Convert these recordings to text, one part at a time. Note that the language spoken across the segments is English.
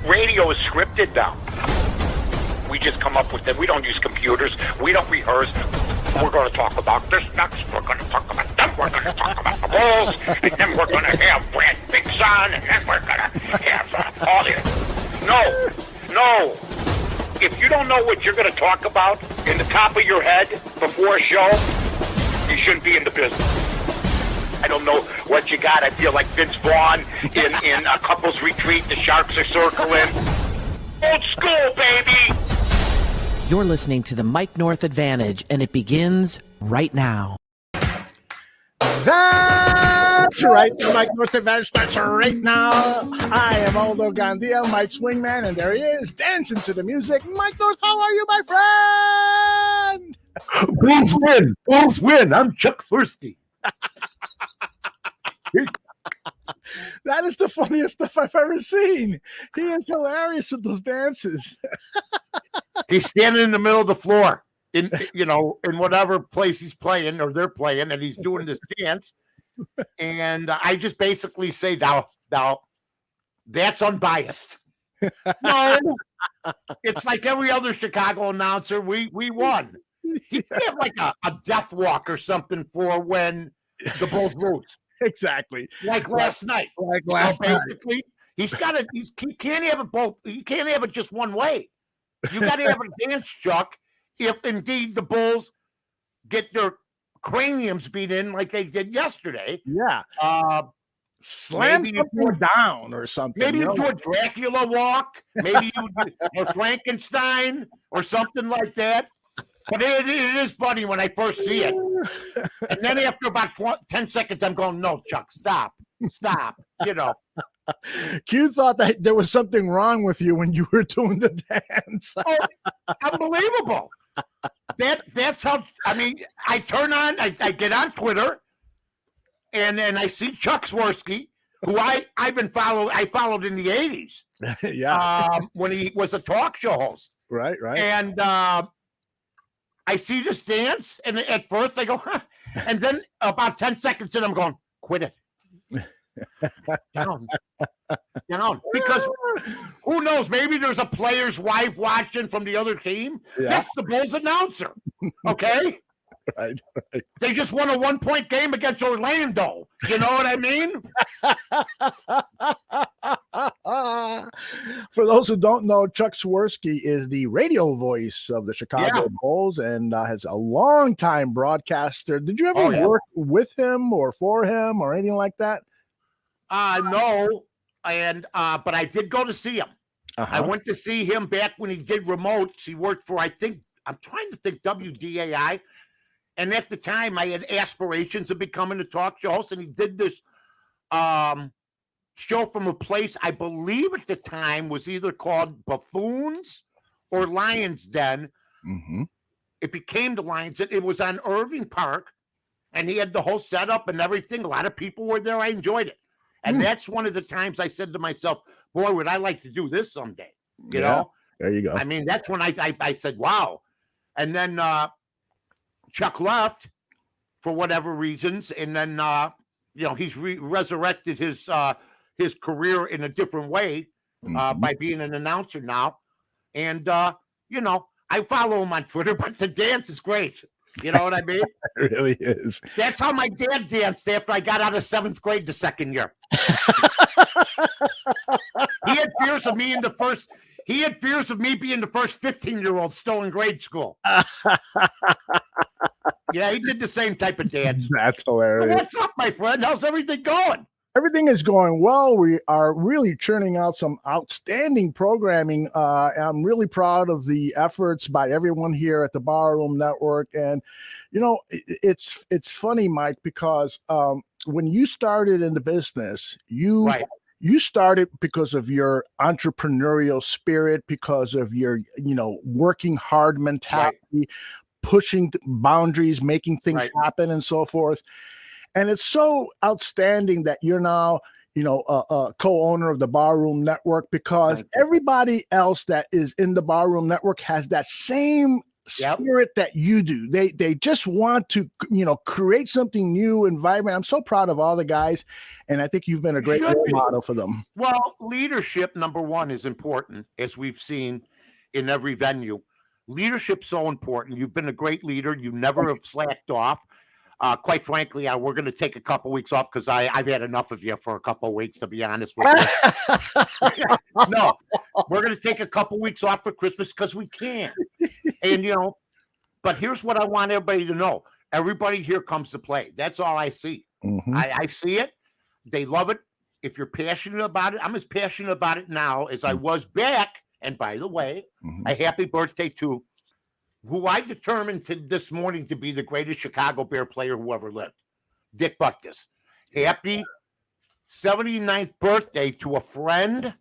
Radio is scripted now. We just come up with it. We don't use computers. We don't rehearse. We're going to talk about this next. We're going to talk about that. We're going to talk about the Bulls. And then we're going to have Brad Bigson. And then we're going to have all this. No. If you don't know what you're going to talk about in the top of your head before a show, you shouldn't be in the business. I don't know what you got. I feel like Vince Vaughn in a couple's retreat. The Sharks are circling. Old school, baby. You're listening to the Mike North Advantage, and it begins right now. That's right. The Mike North Advantage starts right now. I am Aldo Gandia, Mike's wingman, and there he is, dancing to the music. Mike North, how are you, my friend? Bulls win. Bulls win. I'm Chuck Swirsky. That is the funniest stuff I've ever seen. He is hilarious with those dances. He's standing in the middle of the floor in whatever place he's playing or they're playing, and he's doing this dance. And I just basically say, now, that's unbiased. No, it's like every other Chicago announcer. We won. He have like a death walk or something for when the Bulls lose. Exactly. Like last night. Basically, he can't have it both. You can't have it just one way. You got to have a dance, Chuck, if indeed the Bulls get their craniums beat in like they did yesterday. Yeah. Slam something down or something. Maybe you do a Dracula walk. Maybe you do a Frankenstein or something like that. But it is funny when I first see it. And then after about 10 seconds, I'm going, no, Chuck, stop. Q thought that there was something wrong with you when you were doing the dance. Unbelievable. That's how, I turn on, I get on Twitter, and then I see Chuck Swirsky, who I followed in the 80s. Yeah. When he was a talk show host. Right. And I see this dance, and at first I go, huh. And then about 10 seconds in, I'm going, quit it. Down. Because who knows? Maybe there's a player's wife watching from the other team. Yeah. That's the Bulls announcer. Okay? Right. They just won a 1-point game against Orlando. You know what I mean? For those who don't know, Chuck Swirsky is the radio voice of the Chicago Bulls and has a long-time broadcaster. Did you ever work with him or for him or anything like that? No. And but I did go to see him. I went to see him back when he did remotes. He worked for, I'm trying to think, WDAI. And at the time, I had aspirations of becoming a talk show host, and he did this show from a place I believe at the time was either called Buffoons or Lions Den. Mm-hmm. It became the Lions Den. It was on Irving Park, and he had the whole setup and everything. A lot of people were there. I enjoyed it. And that's one of the times I said to myself, boy, would I like to do this someday. You know? There you go. That's when I said, wow. And then Chuck left for whatever reasons, and then he's resurrected his career in a different way by being an announcer now. And I follow him on Twitter, but the dance is great. You know what I mean? It really is. That's how my dad danced after I got out of 7th grade the second year. He had fears of me being the first 15-year-old still in grade school. Yeah, he did the same type of dance. That's hilarious. So what's up, my friend? How's everything going? Everything is going well. We are really churning out some outstanding programming. I'm really proud of the efforts by everyone here at the Barroom Network. And, it's funny, Mike, because when you started in the business, you started because of your entrepreneurial spirit, because of your, working hard mentality, pushing boundaries, making things happen and so forth. And it's so outstanding that you're now, a co-owner of the Barroom Network, because everybody else that is in the Barroom Network has that same spirit that you do. They just want to, create something new and vibrant. I'm so proud of all the guys, and I think you've been a great role model for them. Well, leadership, number one, is important, as we've seen in every venue. Leadership's so important. You've been a great leader. You never have slacked off. Quite frankly, we're going to take a couple weeks off because I've had enough of you for a couple of weeks, to be honest with you. No, we're going to take a couple weeks off for Christmas because we can. And, but here's what I want everybody to know. Everybody here comes to play. That's all I see. Mm-hmm. I see it. They love it. If you're passionate about it, I'm as passionate about it now as I was back. And by the way, a happy birthday to who I determined this morning to be the greatest Chicago Bear player who ever lived, Dick Butkus. Happy 79th birthday to a friend,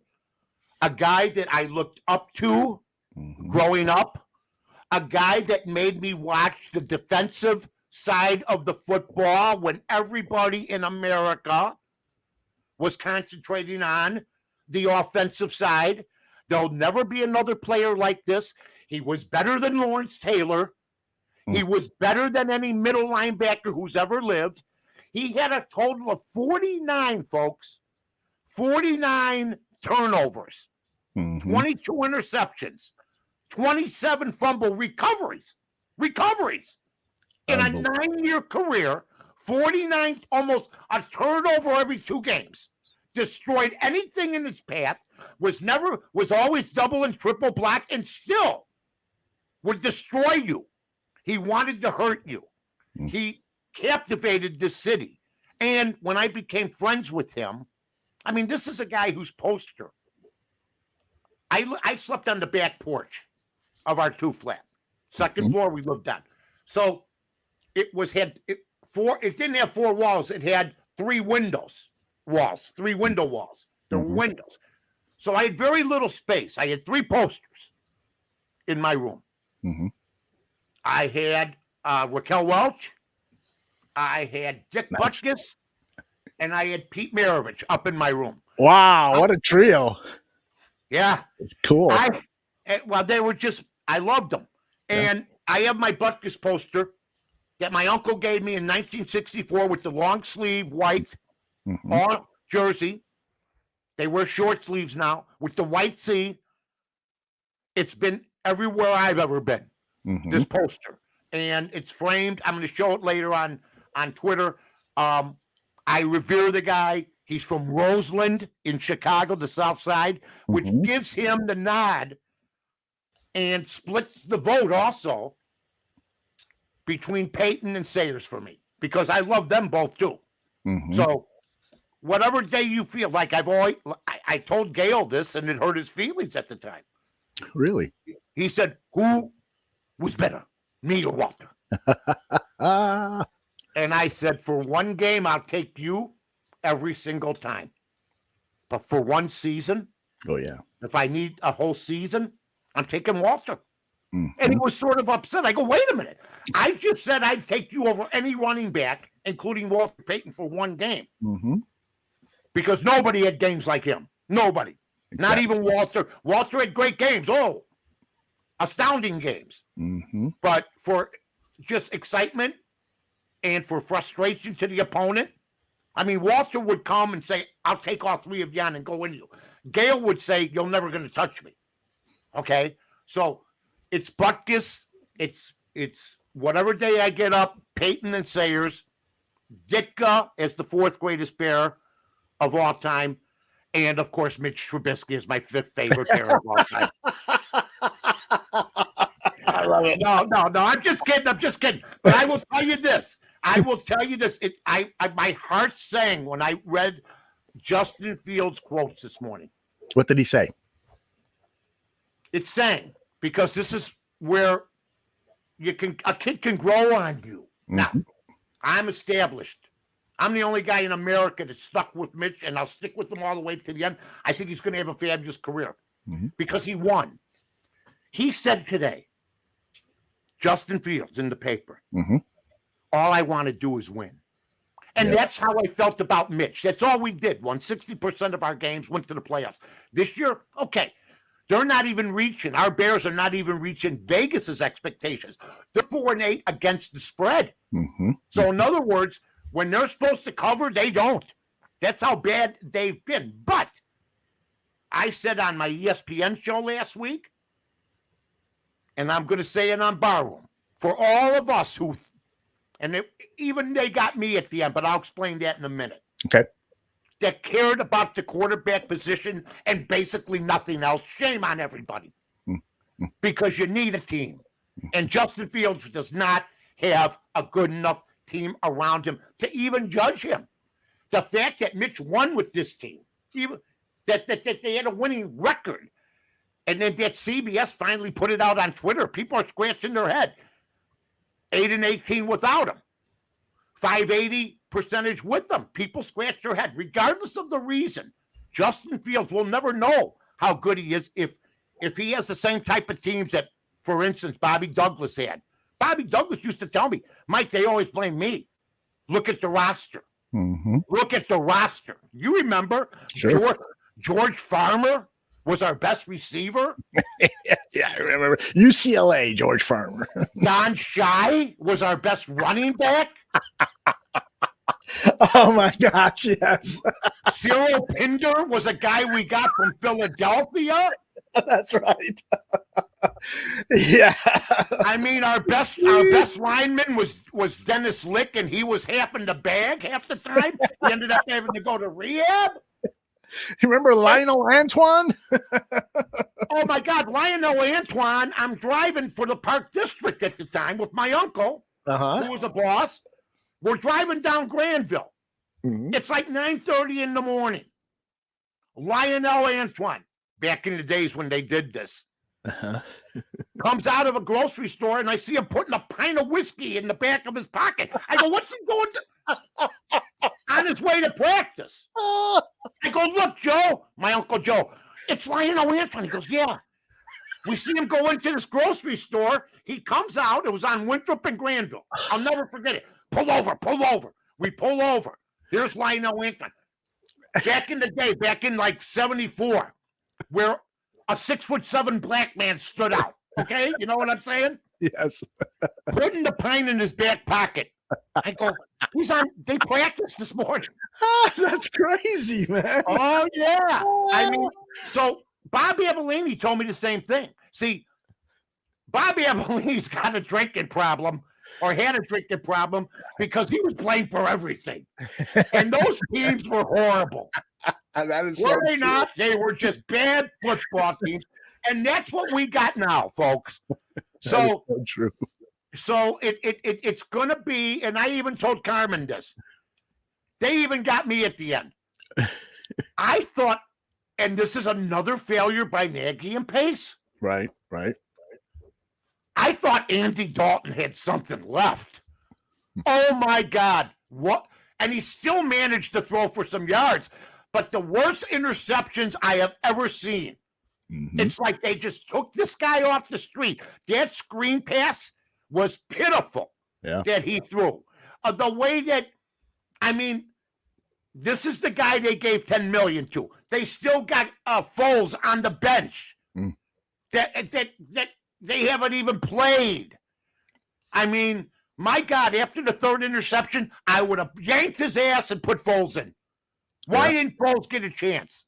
a guy that I looked up to growing up, a guy that made me watch the defensive side of the football when everybody in America was concentrating on the offensive side. There'll never be another player like this. He was better than Lawrence Taylor. He was better than any middle linebacker who's ever lived. He had a total of 49, folks. 49 turnovers, 22 interceptions, 27 fumble recoveries. In a 9-year career, 49, almost a turnover every 2 games. Destroyed anything in his path, was always double and triple blocked, and still would destroy you. He wanted to hurt you. He captivated this city. And when I became friends with him, I mean, this is a guy whose poster. I slept on the back porch of our 2-flat. Second floor we lived on. So it didn't have 4 walls. It had 3 window walls. There were windows. So I had very little space. I had 3 posters in my room. I had Raquel Welch, I had Dick Butkus, and I had Pete Maravich up in my room. Wow, what a trio. Yeah. Cool. They were just, I loved them. And I have my Butkus poster that my uncle gave me in 1964 with the long sleeve white jersey. They wear short sleeves now with the white C. It's been everywhere I've ever been, this poster. And it's framed. I'm going to show it later on Twitter. I revere the guy. He's from Roseland in Chicago, the South Side, which gives him the nod and splits the vote also between Peyton and Sayers for me, because I love them both too. So whatever day you feel like, I told Gail this and it hurt his feelings at the time. Really? He said, who was better, me or Walter? And I said, for one game, I'll take you every single time. But for one season, if I need a whole season, I'm taking Walter. And he was sort of upset. I go, wait a minute. I just said I'd take you over any running back, including Walter Payton, for one game. Because nobody had games like him. Nobody. Not even Walter. Walter had great games. Oh, astounding games. But for just excitement and for frustration to the opponent, I mean, Walter would come and say, I'll take all 3 of you on and go in you. Gail would say, you're never going to touch me. Okay? So it's Butkus. It's whatever day I get up, Peyton and Sayers, Ditka is the 4th greatest Bear of all time. And, of course, Mitch Trubisky is my 5th favorite Bear of all time. I love it. No, I'm just kidding. But I will tell you this. My heart sang when I read Justin Fields' quotes this morning. What did he say? It sang because this is where a kid can grow on you. Now, I'm established. I'm the only guy in America that stuck with Mitch, and I'll stick with him all the way to the end. I think he's going to have a fabulous career because he won. He said today, Justin Fields in the paper. Mm-hmm. All I want to do is win. And that's how I felt about Mitch. That's all we did. Won 60% of our games, went to the playoffs. This year, okay, they're not even reaching. Our Bears are not even reaching Vegas's expectations. They're 4-8 against the spread. Mm-hmm. So in other words, when they're supposed to cover, they don't. That's how bad they've been. But I said on my ESPN show last week, and I'm going to say it on Barroom, for all of us who, even they got me at the end, but I'll explain that in a minute. Okay. That cared about the quarterback position and basically nothing else. Shame on everybody. Mm-hmm. Because you need a team. And Justin Fields does not have a good enough team around him to even judge him. The fact that Mitch won with this team, even that they had a winning record, and then that CBS finally put it out on Twitter. People are scratching their head. 8-18 without him. 580 percentage with them. People scratch their head, regardless of the reason. Justin Fields will never know how good he is if he has the same type of teams that, for instance, Bobby Douglas had. Bobby Douglas used to tell me, Mike, they always blame me. Look at the roster. Mm-hmm. Look at the roster. You remember Sure. George Farmer was our best receiver. Yeah, I remember UCLA, George Farmer. Don Shy was our best running back. Oh my gosh, yes. Cyril Pinder was a guy we got from Philadelphia. That's right. Yeah. I mean, our best lineman was Dennis Lick, and he was having to bag half the time. He ended up having to go to rehab. You remember Lionel Antoine? Oh my God, Lionel Antoine! I'm driving for the Park District at the time with my uncle, who was a boss. We're driving down Granville. Mm-hmm. It's like 9:30 in the morning. Lionel Antoine, back in the days when they did this, comes out of a grocery store, and I see him putting a pint of whiskey in the back of his pocket. I go, what's he doing on his way to practice? I go, look, Joe, my Uncle Joe, it's Lionel Antoine. He goes, yeah. We see him go into this grocery store. He comes out. It was on Winthrop and Granville. I'll never forget it. Pull over, pull over. We pull over. Here's Lionel Antoine. Back in the day, back in like 74, where a 6'7" black man stood out. Okay? You know what I'm saying? Yes. Putting the pint in his back pocket. I go, they practiced this morning. That's crazy, man. Oh, yeah. I mean, so Bobby Avellini told me the same thing. See, Bobby Avellini's got a drinking problem, or had a drinking problem, because he was blamed for everything. And those teams were horrible. That is Were they not? They were just bad football teams. And that's what we got now, folks. So true. So it's going to be, and I even told Carmen this. They even got me at the end. I thought, and this is another failure by Nagy and Pace. Right. I thought Andy Dalton had something left. Oh my God. What? And he still managed to throw for some yards. But the worst interceptions I have ever seen. Mm-hmm. It's like they just took this guy off the street. That screen pass was pitiful that he threw. The way that, I mean, this is the guy they gave $10 million to. They still got Foles on the bench that they haven't even played. I mean, my God, after the third interception, I would have yanked his ass and put Foles in. Why didn't Foles get a chance?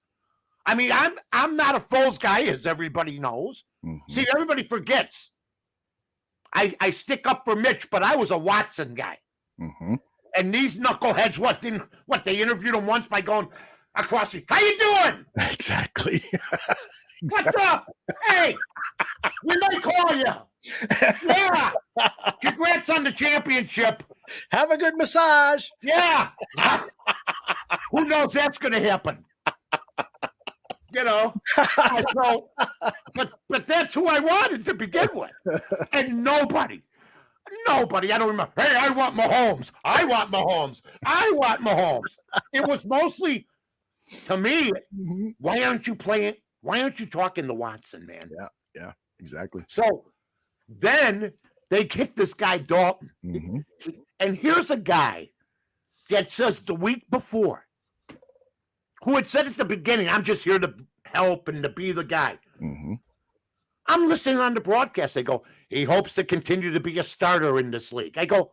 I mean, I'm not a Foles guy, as everybody knows. Mm-hmm. See, everybody forgets. I stick up for Mitch, but I was a Watson guy. Mm-hmm. And these knuckleheads, they interviewed him once by going across the, how you doing? Exactly. What's up? Hey, we might call you. Yeah. Congrats on the championship. Have a good massage. Yeah. Who knows that's going to happen? You know, so, but that's who I wanted to begin with. And nobody, I don't remember. Hey, I want Mahomes. It was mostly, to me, why aren't you talking to Watson, man? Yeah, exactly. So then They get this guy Dalton. Mhm. And here's a guy that says the week before, who had said at the beginning, I'm just here to help and to be the guy. Mhm. I'm listening on the broadcast. They go, he hopes to continue to be a starter in this league. I go,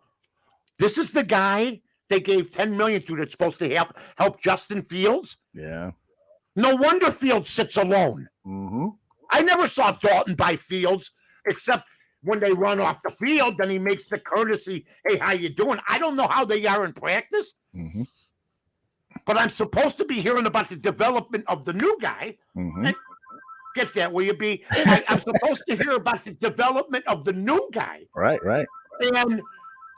this is the guy they gave $10 million to that's supposed to help Justin Fields? Yeah. No wonder Fields sits alone. Mhm. I never saw Dalton by Fields, except when they run off the field, then he makes the courtesy, hey, how you doing? I don't know how they are in practice, Mhm. but I'm supposed to be hearing about the development of the new guy. Mhm. Get that, will you be? I'm supposed to hear about the development of the new guy. Right. And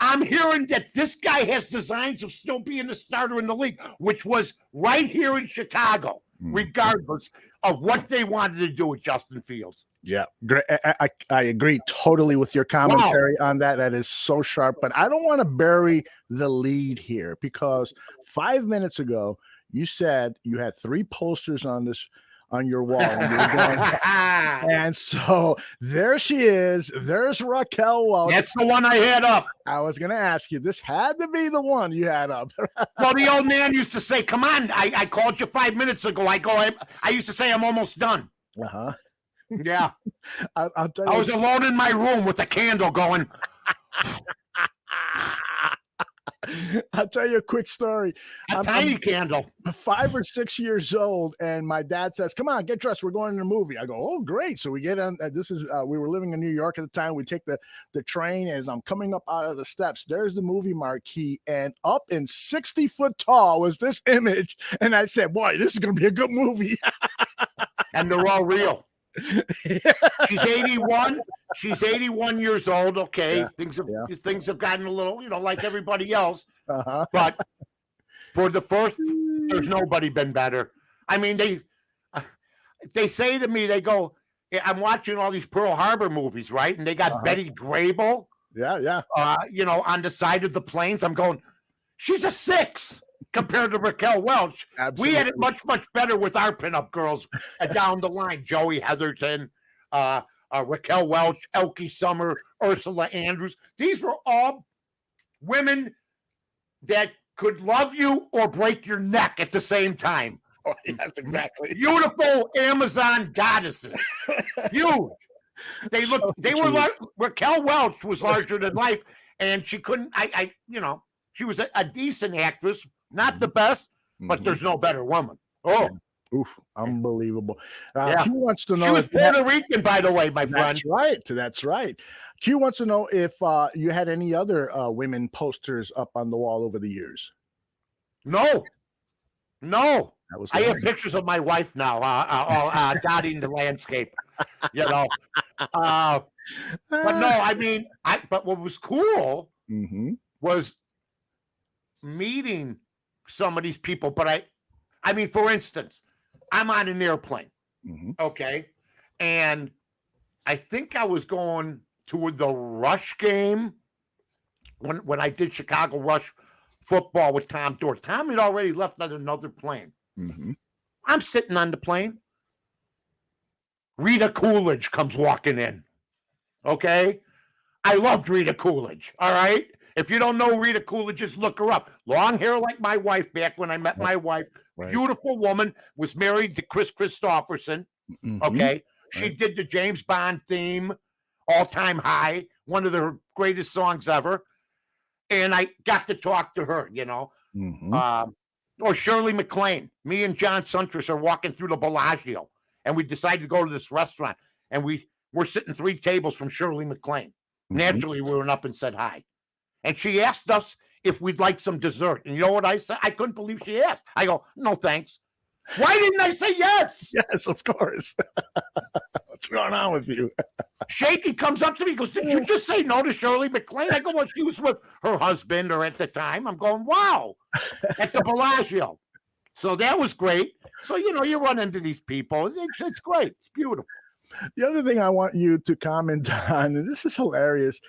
I'm hearing that this guy has designs of still being a starter in the league, which was right here in Chicago, regardless of what they wanted to do with Justin Fields. Yeah, great. I agree totally with your commentary on that. That is so sharp. But I don't want to bury the lead here because 5 minutes ago you said you had 3 posters on your wall, and, you were going, and so there she is. There's Raquel Welch. That's the one I had up. I was going to ask you. This had to be the one you had up. Well, the old man used to say, "Come on, I called you 5 minutes ago." I used to say, "I'm almost done." Uh-huh. Yeah. I'll tell you. I was alone in my room with a candle going. I'll tell you a quick story. A tiny candle. 5 or 6 years old, and my dad says, "Come on, get dressed. We're going to the movie." I go, "Oh, great!" So we get on. We were living in New York at the time. We take the train. As I'm coming up out of the steps, there's the movie marquee, and up in 60 foot tall was this image. And I said, "Boy, this is going to be a good movie." And they're all real. She's 81. She's 81 years old. Okay, yeah. Things have gotten a little, like everybody else. Uh-huh. But for the first, there's nobody been better. I mean, they say to me, they go, I'm watching all these Pearl Harbor movies, right? And they got Betty Grable. Yeah. On the side of the planes. I'm going, she's a 6 compared to Raquel Welch. Absolutely. We had it much, much better with our pinup girls down the line. Joey Heatherton, Raquel Welch, Elke Summer, Ursula Andrews. These were all women that could love you or break your neck at the same time. Oh, yes, exactly. Beautiful Amazon goddesses. Huge. Raquel Welch was larger than life, and she couldn't, she was a decent actress, not the best, but there's no better woman. Oh, oof, unbelievable. Yeah. Q wants to know. She was Puerto Rican, by the way, my friend. That's right. Q wants to know if you had any other women posters up on the wall over the years. No. That was I have pictures of my wife now, dotting the landscape. But no, I mean, but what was cool was meeting some of these people. But I mean, for instance, I'm on an airplane, okay, and I think I was going to the Rush game when I did Chicago Rush football with Tom Dort. Tom had already left on another plane. I'm sitting on the plane. Rita Coolidge comes walking in. Okay? I loved Rita Coolidge. All right? If you don't know Rita Coolidge, just look her up. Long hair like my wife back when I met my wife. Right. Beautiful woman. Was married to Chris Christopherson. Okay? She did the James Bond theme, All Time High, one of the greatest songs ever. And I got to talk to her, or Shirley MacLaine. Me and John Suntress are walking through the Bellagio, and we decided to go to this restaurant, and we're sitting 3 tables from Shirley MacLaine. Naturally, we went up and said hi. And she asked us if we'd like some dessert. And you know what I said? I couldn't believe she asked. I go, no, thanks. Why didn't I say yes? Yes, of course. What's going on with you? Shaky comes up to me, goes, did you just say no to Shirley MacLaine? I go, well, she was with her husband or at the time. I'm going, wow, at the Bellagio. So that was great. So, you run into these people. It's great. It's beautiful. The other thing I want you to comment on, and this is hilarious,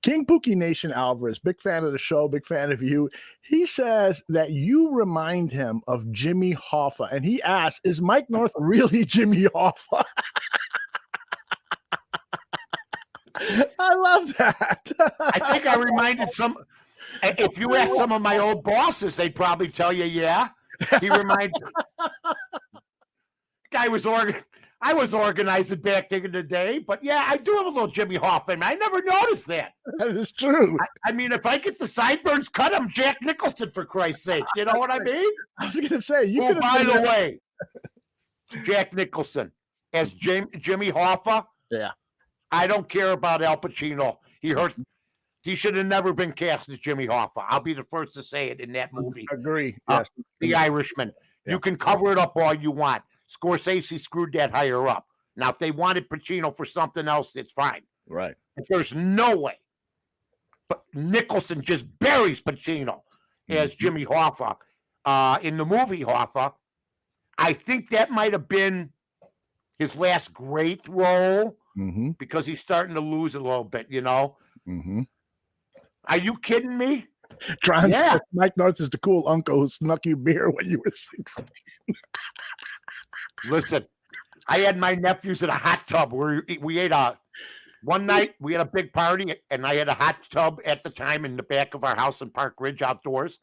King Pookie Nation Alvarez, big fan of the show, big fan of you. He says that you remind him of Jimmy Hoffa, and he asks, is Mike North really Jimmy Hoffa? I love that. I think I reminded some. If you ask some of my old bosses, they'd probably tell you, yeah. He reminds. Guy was I was organizing back in the day, but yeah, I do have a little Jimmy Hoffa. I never noticed that. That is true. I mean, if I get the sideburns cut, I'm Jack Nicholson for Christ's sake. You know what I mean? I was going to say you. Oh, by the way, Jack Nicholson as Jimmy Hoffa. Yeah. I don't care about Al Pacino. He should have never been cast as Jimmy Hoffa. I'll be the first to say it in that movie. Agree. Yes. The Irishman. Yeah. You can cover it up all you want. Scorsese screwed that higher up. Now, if they wanted Pacino for something else, it's fine. Right. But there's no way. But Nicholson just buries Pacino as Jimmy Hoffa in the movie Hoffa. I think that might have been his last great role because he's starting to lose a little bit, you know? Are you kidding me? Tron says Mike North is the cool uncle who snuck you beer when you were 16. Listen, I had my nephews in a hot tub where we ate one night we had a big party and I had a hot tub at the time in the back of our house in Park Ridge outdoors.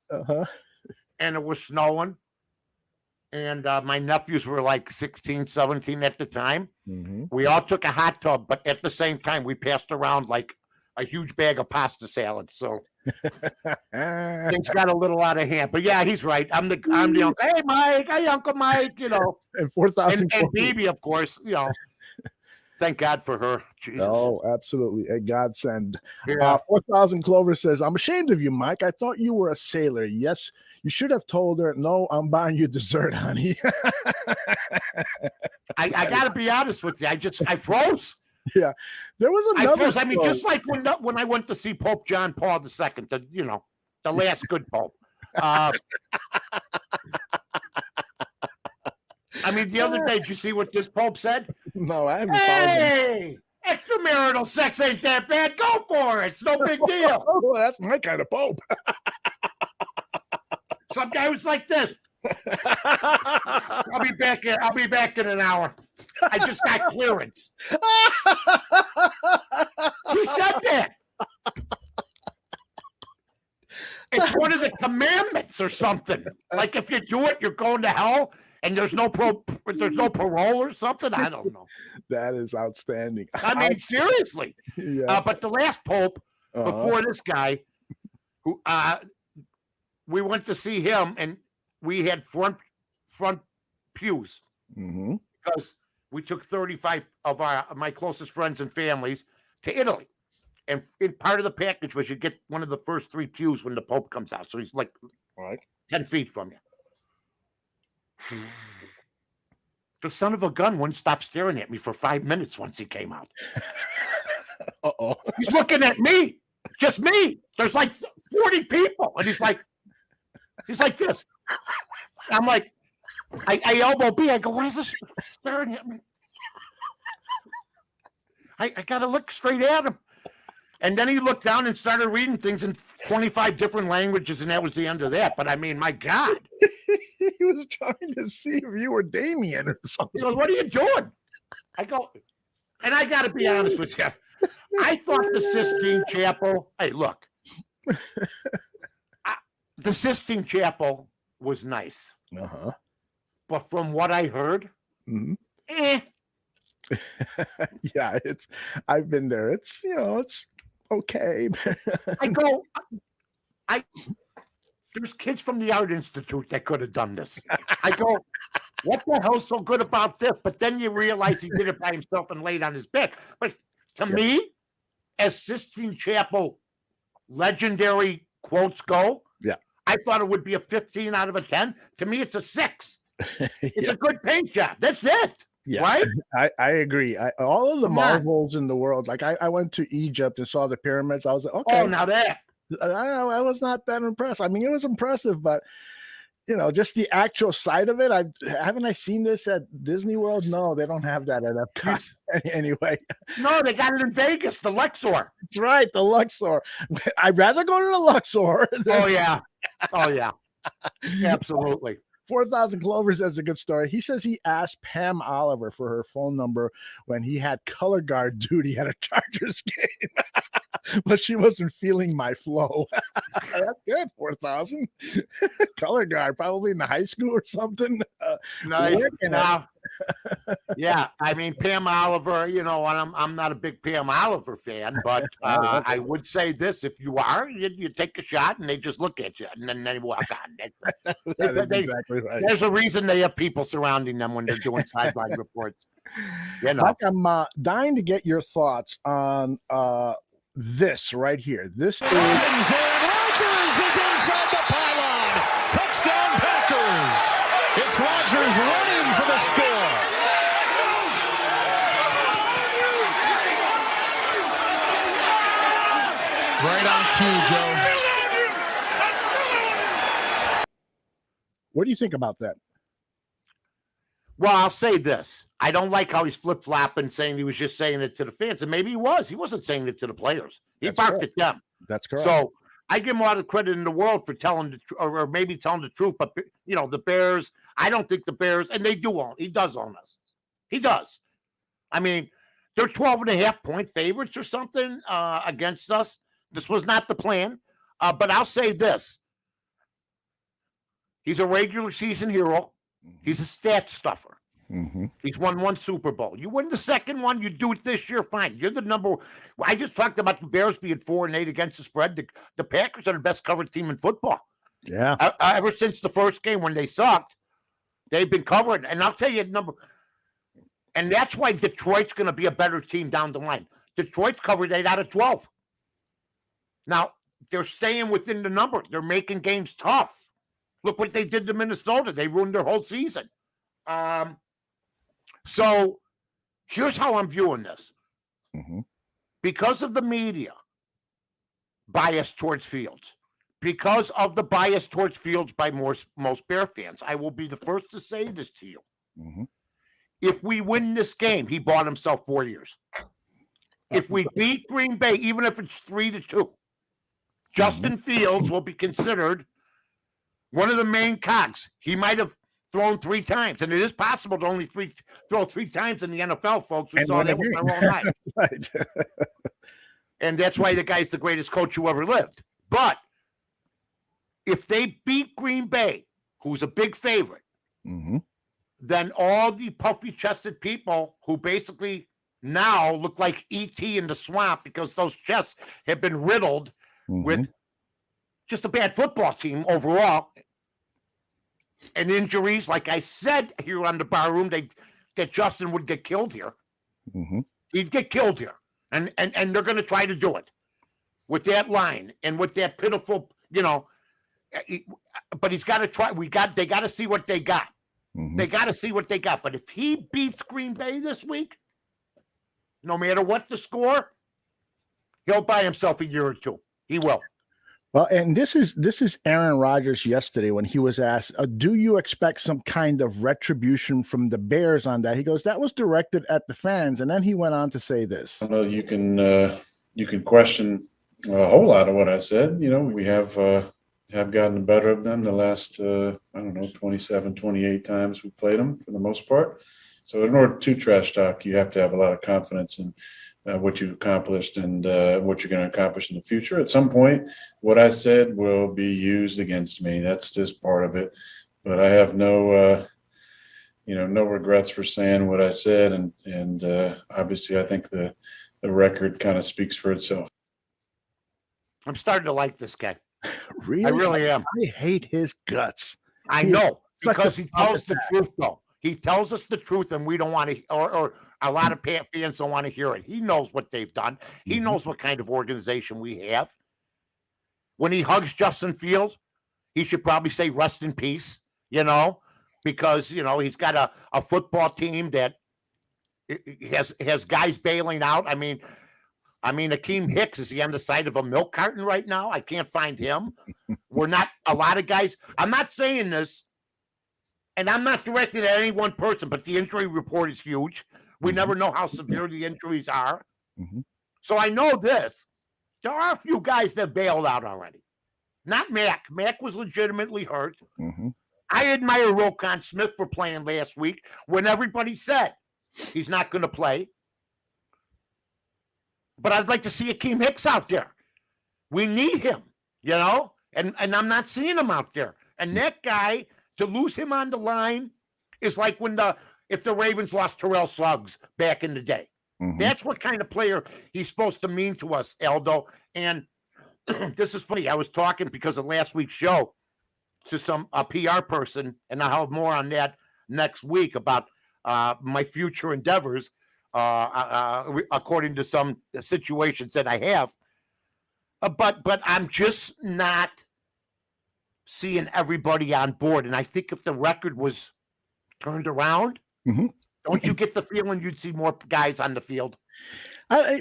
And it was snowing. And my nephews were like 16, 17 at the time. We all took a hot tub, but at the same time, we passed around like a huge bag of pasta salad. So things got a little out of hand. But yeah, he's right. I'm the uncle. Hey, Mike. Hey, Uncle Mike. You know, and 4,000. And Bibi, of course. You know, thank God for her. Jesus. Oh, absolutely, a godsend. Yeah. 4,000 Clover says, "I'm ashamed of you, Mike. I thought you were a sailor. Yes, you should have told her. No, I'm buying you dessert, honey." I got to be honest with you. I froze. Yeah, there was another. I mean, just like when I went to see Pope John Paul II, the last good pope. I mean, the other day, did you see what this pope said? No, I haven't. Hey, extramarital sex ain't that bad. Go for it. It's no big deal. Oh, that's my kind of pope. Some guy was like this. I'll be back in an hour. I just got clearance. Who said that? It's one of the commandments or something. Like if you do it, you're going to hell, and there's no parole or something. I don't know. That is outstanding. I mean, seriously. Yeah. But the last pope before this guy, who we went to see him, and we had front pews because we took 35 of my closest friends and families to Italy. And in part of the package was you get one of the first 3 pews when the Pope comes out. So he's like 10 feet from you. The son of a gun wouldn't stop staring at me for 5 minutes once he came out. He's looking at me, just me. There's like 40 people. And he's like this. I'm like, I elbow B. I go, why is this staring at me? I got to look straight at him. And then he looked down and started reading things in 25 different languages, and that was the end of that. But I mean, my God. He was trying to see if you were Damien or something. He goes, what are you doing? I go, and I got to be honest with you. I thought the Sistine Chapel, hey, look. The Sistine Chapel was nice. But from what I heard, yeah, I've been there. It's, it's okay. There's kids from the Art Institute that could have done this. I go, what the hell's so good about this? But then you realize he did it by himself and laid on his back. But to me, as Sistine Chapel legendary quotes go, I thought it would be a 15 out of a 10. To me, it's a 6. It's a good paint job. That's it. Yeah, right. I agree. All of the marvels in the world, like I went to Egypt and saw the pyramids. I was like, okay. Oh, now that. I was not that impressed. I mean, it was impressive, but just the actual sight of it. Haven't I seen this at Disney World? No, they don't have that at Epcot. Anyway. No, they got it in Vegas, the Luxor. That's right, the Luxor. I'd rather go to the Luxor. Oh yeah. Absolutely. 4,000 Clovers is a good story. He says he asked Pam Oliver for her phone number when he had color guard duty at a Chargers game, but she wasn't feeling my flow. That's good. 4,000 color guard, probably in the high school or something. Yeah, I mean Pam Oliver. And I'm not a big Pam Oliver fan, but I would say this: if you are, you take a shot, and they just look at you, and then they walk on. Exactly right. There's a reason they have people surrounding them when they're doing sideline reports. Mike, I'm dying to get your thoughts on this right here. This is Rodgers is inside the pylon. Touchdown Packers. It's Rodgers running for the score. Right on cue, Joe. What do you think about that? Well, I'll say this. I don't like how he's flip-flopping, saying he was just saying it to the fans. And maybe he was. He wasn't saying it to the players. He barked at them. That's correct. So I give him all the credit in the world for telling the truth, or maybe telling the truth. But, the Bears, I don't think the Bears, and they do own. He does own us. He does. I mean, they're 12.5-point favorites or something against us. This was not the plan. But I'll say this. He's a regular season hero. He's a stat stuffer. Mm-hmm. He's won one Super Bowl. You win the second one, you do it this year, fine. You're the number. I just talked about the Bears being 4-8 against the spread. The Packers are the best covered team in football. Yeah. Ever since the first game when they sucked, they've been covered. And I'll tell you the number. And that's why Detroit's going to be a better team down the line. Detroit's covered 8 out of 12. Now, they're staying within the number. They're making games tough. Look what they did to Minnesota. They ruined their whole season. So here's how I'm viewing this. Mm-hmm. Because of the media bias towards Fields, because of the bias towards Fields by most Bear fans, I will be the first to say this to you. Mm-hmm. If we win this game, he bought himself 4 years. If we beat Green Bay, even if it's 3-2, Justin Fields will be considered one of the main cogs. He might have thrown 3 times, and it is possible to only throw 3 times in the NFL, folks. We saw that with our own eyes. Right. And that's why the guy's the greatest coach who ever lived. But if they beat Green Bay, who's a big favorite, Mm-hmm. then all the puffy-chested people who basically now look like E.T. in the swamp because those chests have been riddled with just a bad football team overall and injuries. Like I said here on the bar room, that Justin would get killed here. Mm-hmm. He'd get killed here. And they're going to try to do it with that line and with that pitiful, but he's got to try. They got to see what they got. Mm-hmm. They got to see what they got. But if he beats Green Bay this week, no matter what the score, he'll buy himself a year or 2. He will. Well, and this is Aaron Rodgers yesterday when he was asked, do you expect some kind of retribution from the Bears on that? He goes, that was directed at the fans. And then he went on to say this. I know you can question a whole lot of what I said. We have gotten the better of them the last, 27, 28 times we played them for the most part. So in order to trash talk, you have to have a lot of confidence in what you've accomplished and what you're going to accomplish in the future. At some point, what I said will be used against me. That's just part of it. But I have no regrets for saying what I said. And obviously, I think the record kind of speaks for itself. I'm starting to like this guy. Really? I really am. I hate his guts. I know, because he tells the truth, though. He tells us the truth, and we don't want to, or a lot of fans don't want to hear it. He knows what they've done. He knows what kind of organization we have. When he hugs Justin Fields, he should probably say rest in peace, because, he's got a football team that has guys bailing out. I mean, Akeem Hicks, is he on the side of a milk carton right now? I can't find him. We're not a lot of guys. I'm not saying this, and I'm not directed at any one person, but the injury report is huge. We never know how severe the injuries are. Mm-hmm. So I know this. There are a few guys that bailed out already. Not Mac. Mac was legitimately hurt. Mm-hmm. I admire Roquan Smith for playing last week when everybody said he's not going to play. But I'd like to see Akeem Hicks out there. We need him, and I'm not seeing him out there. And that guy, to lose him on the line is like if the Ravens lost Terrell Suggs back in the day. Mhm. That's what kind of player he's supposed to mean to us, Aldo. And this is funny. I was talking because of last week's show to a PR person, and I'll have more on that next week about my future endeavors, according to some situations that I have. But I'm just not seeing everybody on board. And I think if the record was turned around, Mhm. don't you get the feeling you'd see more guys on the field?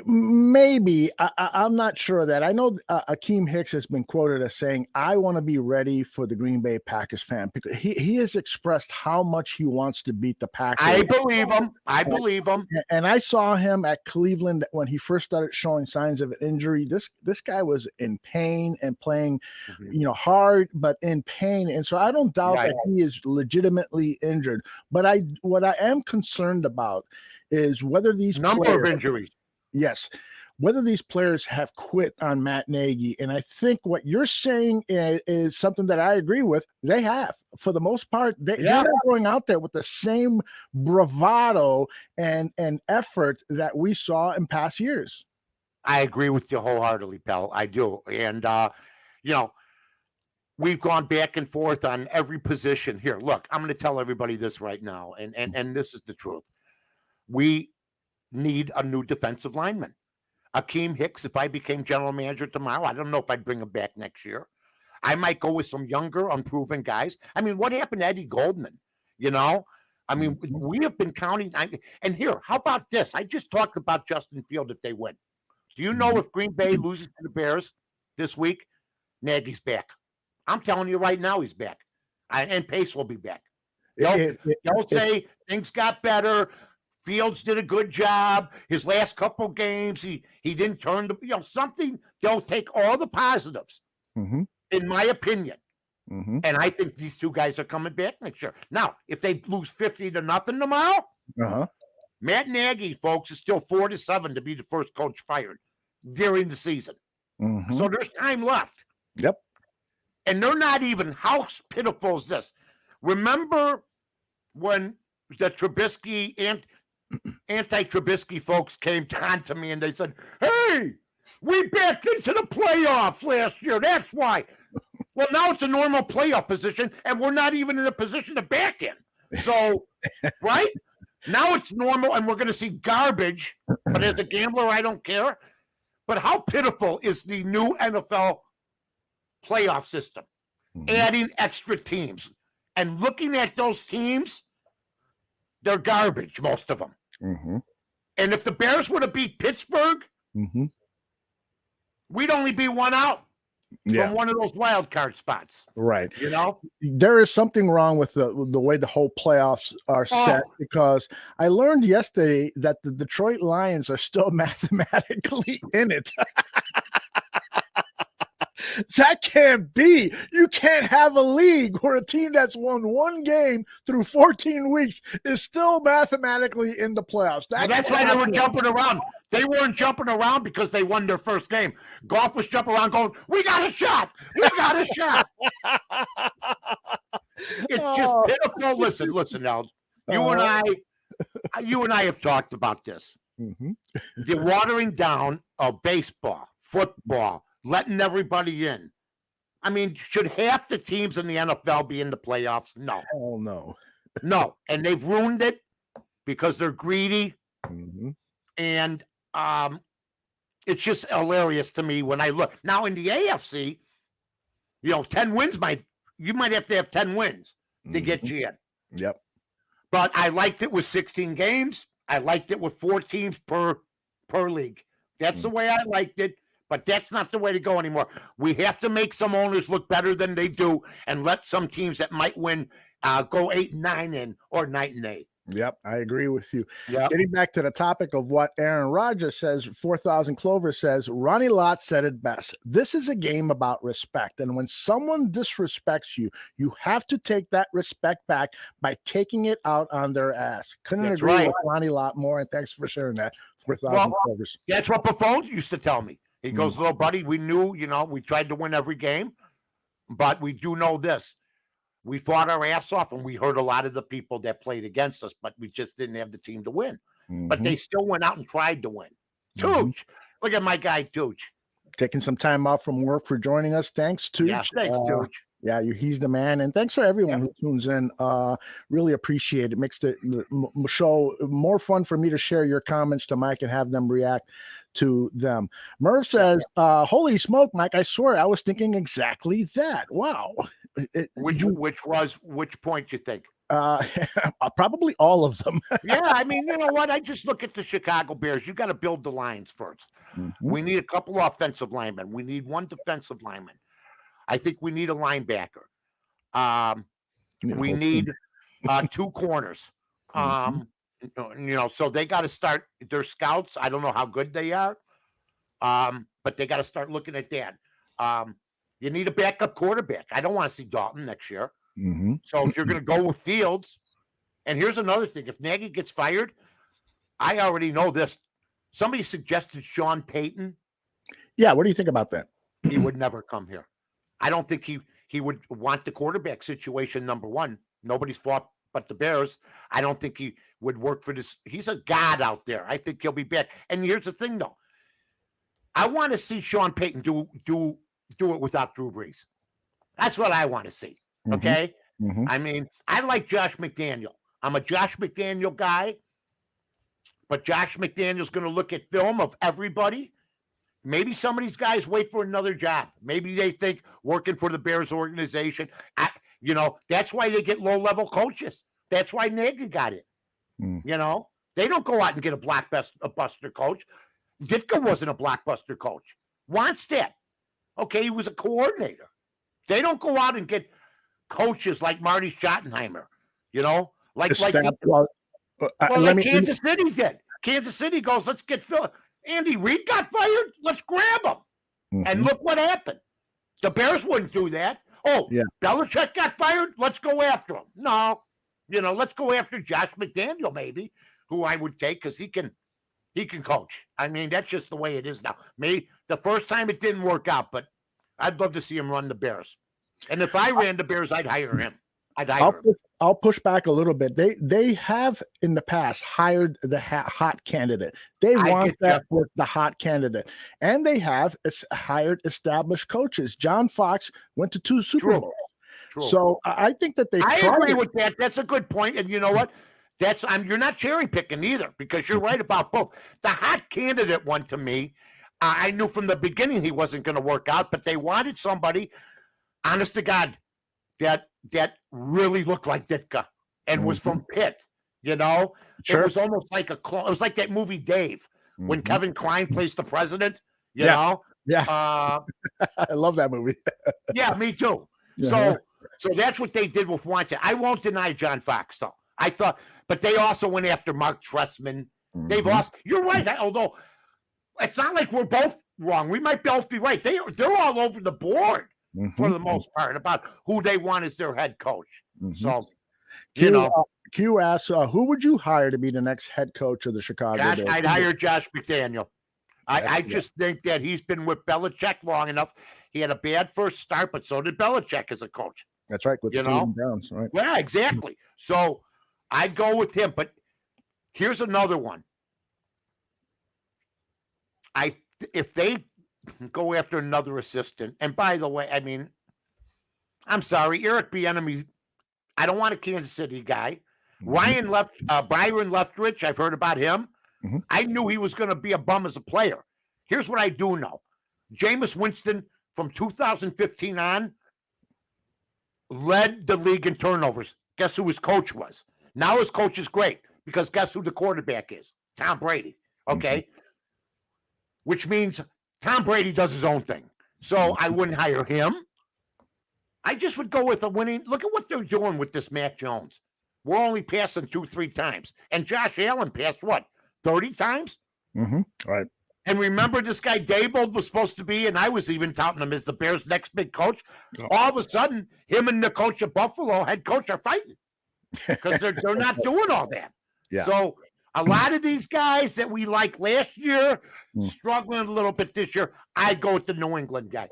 Maybe. I'm not sure of that. I know Akeem Hicks has been quoted as saying, I want to be ready for the Green Bay Packers fan, because he has expressed how much he wants to beat the Packers. I believe him. And I saw him at Cleveland when he first started showing signs of an injury. This guy was in pain and playing, hard, but in pain. And so I don't doubt that he is legitimately injured. But what I am concerned about is whether these number of injuries. Yes. Whether these players have quit on Matt Nagy. And I think what you're saying is something that I agree with. They have. For the most part, they're not going out there with the same bravado and effort that we saw in past years. I agree with you wholeheartedly, pal. I do. And, we've gone back and forth on every position here. Look, I'm going to tell everybody this right now, and this is the truth. We need a new defensive lineman. Akeem Hicks, if I became general manager tomorrow, I don't know if I'd bring him back next year. I might go with some younger, unproven guys. I mean, what happened to Eddie Goldman? I mean, we have been counting. And here, how about this? I just talked about Justin Field if they win. Do you know if Green Bay loses to the Bears this week, Nagy's back? I'm telling you right now, he's back. And Pace will be back. They'll say things got better. Fields did a good job. His last couple games, he didn't turn something. They'll take all the positives, in my opinion. And I think these two guys are coming back next year. Now, if they lose 50-0 tomorrow, Matt Nagy, folks, is still 4-7 to be the first coach fired during the season. So there's time left. Yep. And they're not even, how pitiful is this? Remember when the Trubisky anti-Trubisky folks came on to me and they said, hey, we backed into the playoffs last year. That's why. Well, now it's a normal playoff position, and we're not even in a position to back in. So, right? Now it's normal, and we're going to see garbage. But as a gambler, I don't care. But how pitiful is the new NFL playoff system? Adding extra teams. And looking at those teams, they're garbage, most of them. And if the Bears would have beat Pittsburgh, we'd only be one out from one of those wild card spots. Right. There is something wrong with the way the whole playoffs are set, because I learned yesterday that the Detroit Lions are still mathematically in it. That can't be. You can't have a league where a team that's won one game through 14 weeks is still mathematically in the playoffs. That's why they were jumping around. They weren't jumping around because they won their first game. Goff was jumping around going, we got a shot. We got a shot. It's just pitiful. Listen, now, you and I have talked about this. The watering down of baseball, football, letting everybody in. I mean, should half the teams in the NFL be in the playoffs? No. Oh, no. No. And they've ruined it because they're greedy. And it's just hilarious to me when I look. Now, in the AFC, 10 wins you might have to have 10 wins to get you in. Yep. But I liked it with 16 games. I liked it with 4 teams per league. That's the way I liked it. But that's not the way to go anymore. We have to make some owners look better than they do and let some teams that might win go 8-9 or 9-8. Yep, I agree with you. Yeah. Getting back to the topic of what Aaron Rodgers says, 4,000 Clover says, Ronnie Lott said it best. This is a game about respect. And when someone disrespects you, you have to take that respect back by taking it out on their ass. Couldn't That's agree right. with Ronnie Lott more. And thanks for sharing that. 4,000 Well, Clovers. That's what Buffon used to tell me. He goes, little buddy, we knew, we tried to win every game, but we do know this. We fought our ass off, and we hurt a lot of the people that played against us, but we just didn't have the team to win. But they still went out and tried to win. Tooch, look at my guy, Tooch. Taking some time off from work for joining us. Thanks, Tooch. Yeah, thanks, Tooch. Yeah, he's the man. And thanks for everyone who tunes in. Really appreciate it. Makes the show more fun for me to share your comments to Mike and have them react to them. Merv says, holy smoke, Mike, I swear I was thinking exactly that. Wow. Which point you think? Probably all of them. Yeah, I mean, you know what? I just look at the Chicago Bears. You got to build the lines first. We need a couple offensive linemen. We need one defensive lineman. I think we need a linebacker. We need 2 corners. So they got to start their scouts. I don't know how good they are, but they got to start looking at that. You need a backup quarterback. I don't want to see Dalton next year. So if you're going to go with Fields, and here's another thing: if Nagy gets fired, I already know this. Somebody suggested Sean Payton. Yeah, what do you think about that? He would never come here. I don't think he would want the quarterback situation, number one. Nobody's fought but the Bears. I don't think he would work for this. He's a god out there. I think he'll be back. And here's the thing, though. I want to see Sean Payton do it without Drew Brees. That's what I want to see. Okay? I mean, I like Josh McDaniel. I'm a Josh McDaniel guy, but Josh McDaniel's going to look at film of everybody. Maybe some of these guys wait for another job. Maybe they think working for the Bears organization, that's why they get low-level coaches. That's why Nagy got it. They don't go out and get a blockbuster coach. Ditka wasn't a blockbuster coach. Wannstedt, okay, he was a coordinator. They don't go out and get coaches like Marty Schottenheimer, like Kansas City did. Kansas City goes, let's get Phil. Andy Reid got fired. Let's grab him. And look what happened. The Bears wouldn't do that. Oh, yeah. Belichick got fired. Let's go after him. No, let's go after Josh McDaniel, maybe, who I would take because he can coach. I mean, that's just the way it is now. Maybe the first time it didn't work out, but I'd love to see him run the Bears. And if I ran the Bears, I'd hire him. I'll push back a little bit. They have in the past hired the hot candidate. They want that with the hot candidate, and they have hired established coaches. John Fox went to 2 Super Bowls. True. So I think that I agree with that. That's a good point. And you know what? You're not cherry picking either because you're right about both. The hot candidate one to me, I knew from the beginning he wasn't going to work out, but they wanted somebody, honest to God, that really looked like Ditka and was from Pitt, Sure. It was almost like a clone. It was like that movie Dave when Kevin Kline plays the president, know? Yeah. I love that movie. Yeah, me too. So that's what they did with Wannstedt. I won't deny John Fox, though. I thought, but they also went after Mark Trestman. They've also, you're right. Although it's not like we're both wrong. We might both be right. They're all over the board. For the most part, about who they want as their head coach. So, Q asks, who would you hire to be the next head coach of the Chicago Bears? I'd hire Josh McDaniel. I just think that he's been with Belichick long enough. He had a bad first start, but so did Belichick as a coach. That's right, with the Cleveland Browns, right? Yeah, exactly. So I'd go with him. But here's another one. If they go after another assistant. And by the way, I mean, I'm sorry, Eric Bieniemy. I don't want a Kansas City guy. Byron Leftwich, I've heard about him. I knew he was going to be a bum as a player. Here's what I do know. Jameis Winston from 2015 on led the league in turnovers. Guess who his coach was? Now his coach is great because guess who the quarterback is? Tom Brady. Okay. Which means Tom Brady does his own thing. So I wouldn't hire him. I just would go with a winning. Look at what they're doing with this Mac Jones. we're only passing 2-3 times. And Josh Allen passed what, 30 times? Right. And remember, this guy Daboll was supposed to be, and I was even touting him as the Bears' next big coach. Oh. All of a sudden, him and the coach of Buffalo, head coach, are fighting because they're not doing all that. Yeah. So a lot of these guys that we liked last year, struggling a little bit this year, I go with the New England guy.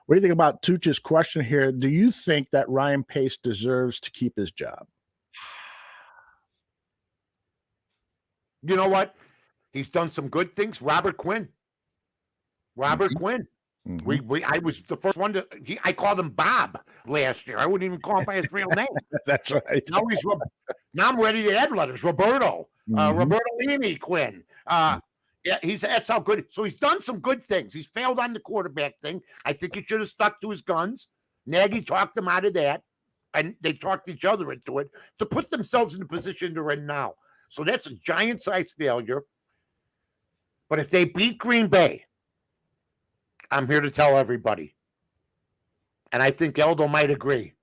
What do you think about Tuch's question here? Do you think that Ryan Pace deserves to keep his job? You know what? He's done some good things. Robert Quinn. Quinn. I was the first one I called him Bob last year. I wouldn't even call him by his real name. That's right. Now I'm ready to add letters. Roberto Lini Quinn. Yeah, that's how good. So he's done some good things. He's failed on the quarterback thing. I think he should have stuck to his guns. Nagy talked them out of that, and they talked each other into it to put themselves in the position they're in now. So that's a giant-sized failure. But if they beat Green Bay, I'm here to tell everybody, and I think Eldo might agree,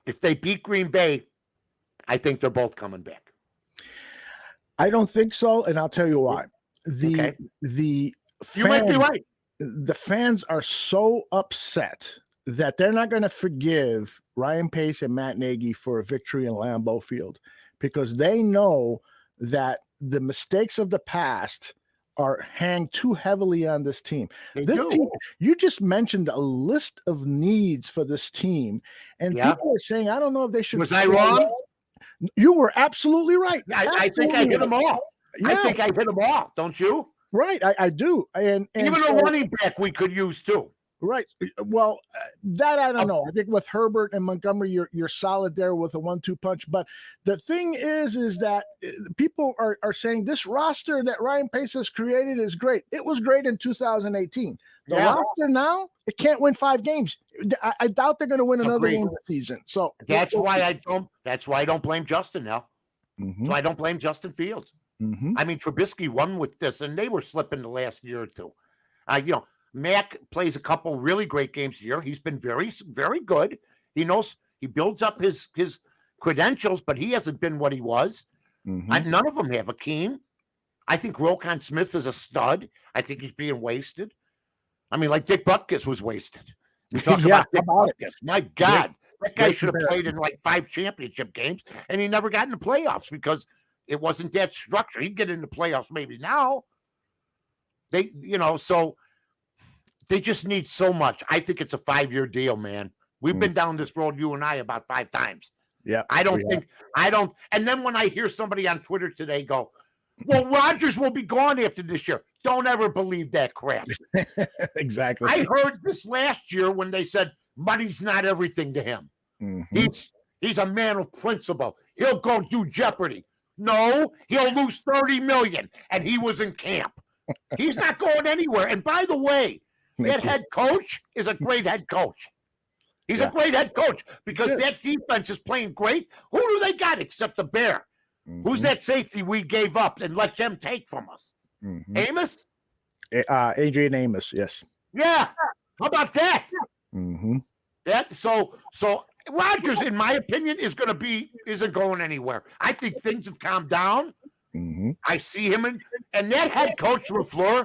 if they beat Green Bay, I think they're both coming back. I don't think so, and I'll tell you why. You might be right. The fans are so upset that they're not going to forgive Ryan Pace and Matt Nagy for a victory in Lambeau Field because they know that the mistakes of the past are hang too heavily on this team. Team, you just mentioned a list of needs for this team, and people are saying, I don't know if they should. Was I wrong? You were absolutely right. I think I hit them all. Yeah. I think I hit them all. Don't you? Right. I do. And even a running back we could use too. Right. Well, that I don't know. I think with Herbert and Montgomery, you're solid there with a 1-2 punch. But the thing is that people are saying this roster that Ryan Pace has created is great. It was great in 2018. The roster now, it can't win 5 games. I doubt they're going to win another game this season. So that's why I don't blame Justin now. So I don't blame Justin Fields. I mean, Trubisky won with this, and they were slipping the last year or two. Mac plays a couple really great games here. He's been very, very good. He knows he builds up his credentials, but he hasn't been what he was. None of them have. Akeem. I think Roquan Smith is a stud. I think he's being wasted. I mean, like Dick Butkus was wasted. We talk about Dick Butkus. My God, that guy should have played in like 5 championship games, and he never got in the playoffs because it wasn't that structure. He'd get in the playoffs maybe now. So they just need so much. I think it's a 5-year deal, man. We've been down this road, you and I, about 5 times. Yeah. And then when I hear somebody on Twitter today go, well, Rodgers will be gone after this year. Don't ever believe that crap. Exactly. I heard this last year when they said money's not everything to him. He's a man of principle. He'll go do Jeopardy. No, he'll lose $30 million, and he was in camp. He's not going anywhere. And by the way, that head coach is a great head coach. He's a great head coach because that defense is playing great. Who do they got except the Bear? Who's that safety we gave up and let them take from us? Amos? Adrian Amos, yes. Yeah. How about that? So Rodgers, in my opinion, isn't going anywhere. I think things have calmed down. I see him and that head coach LaFleur.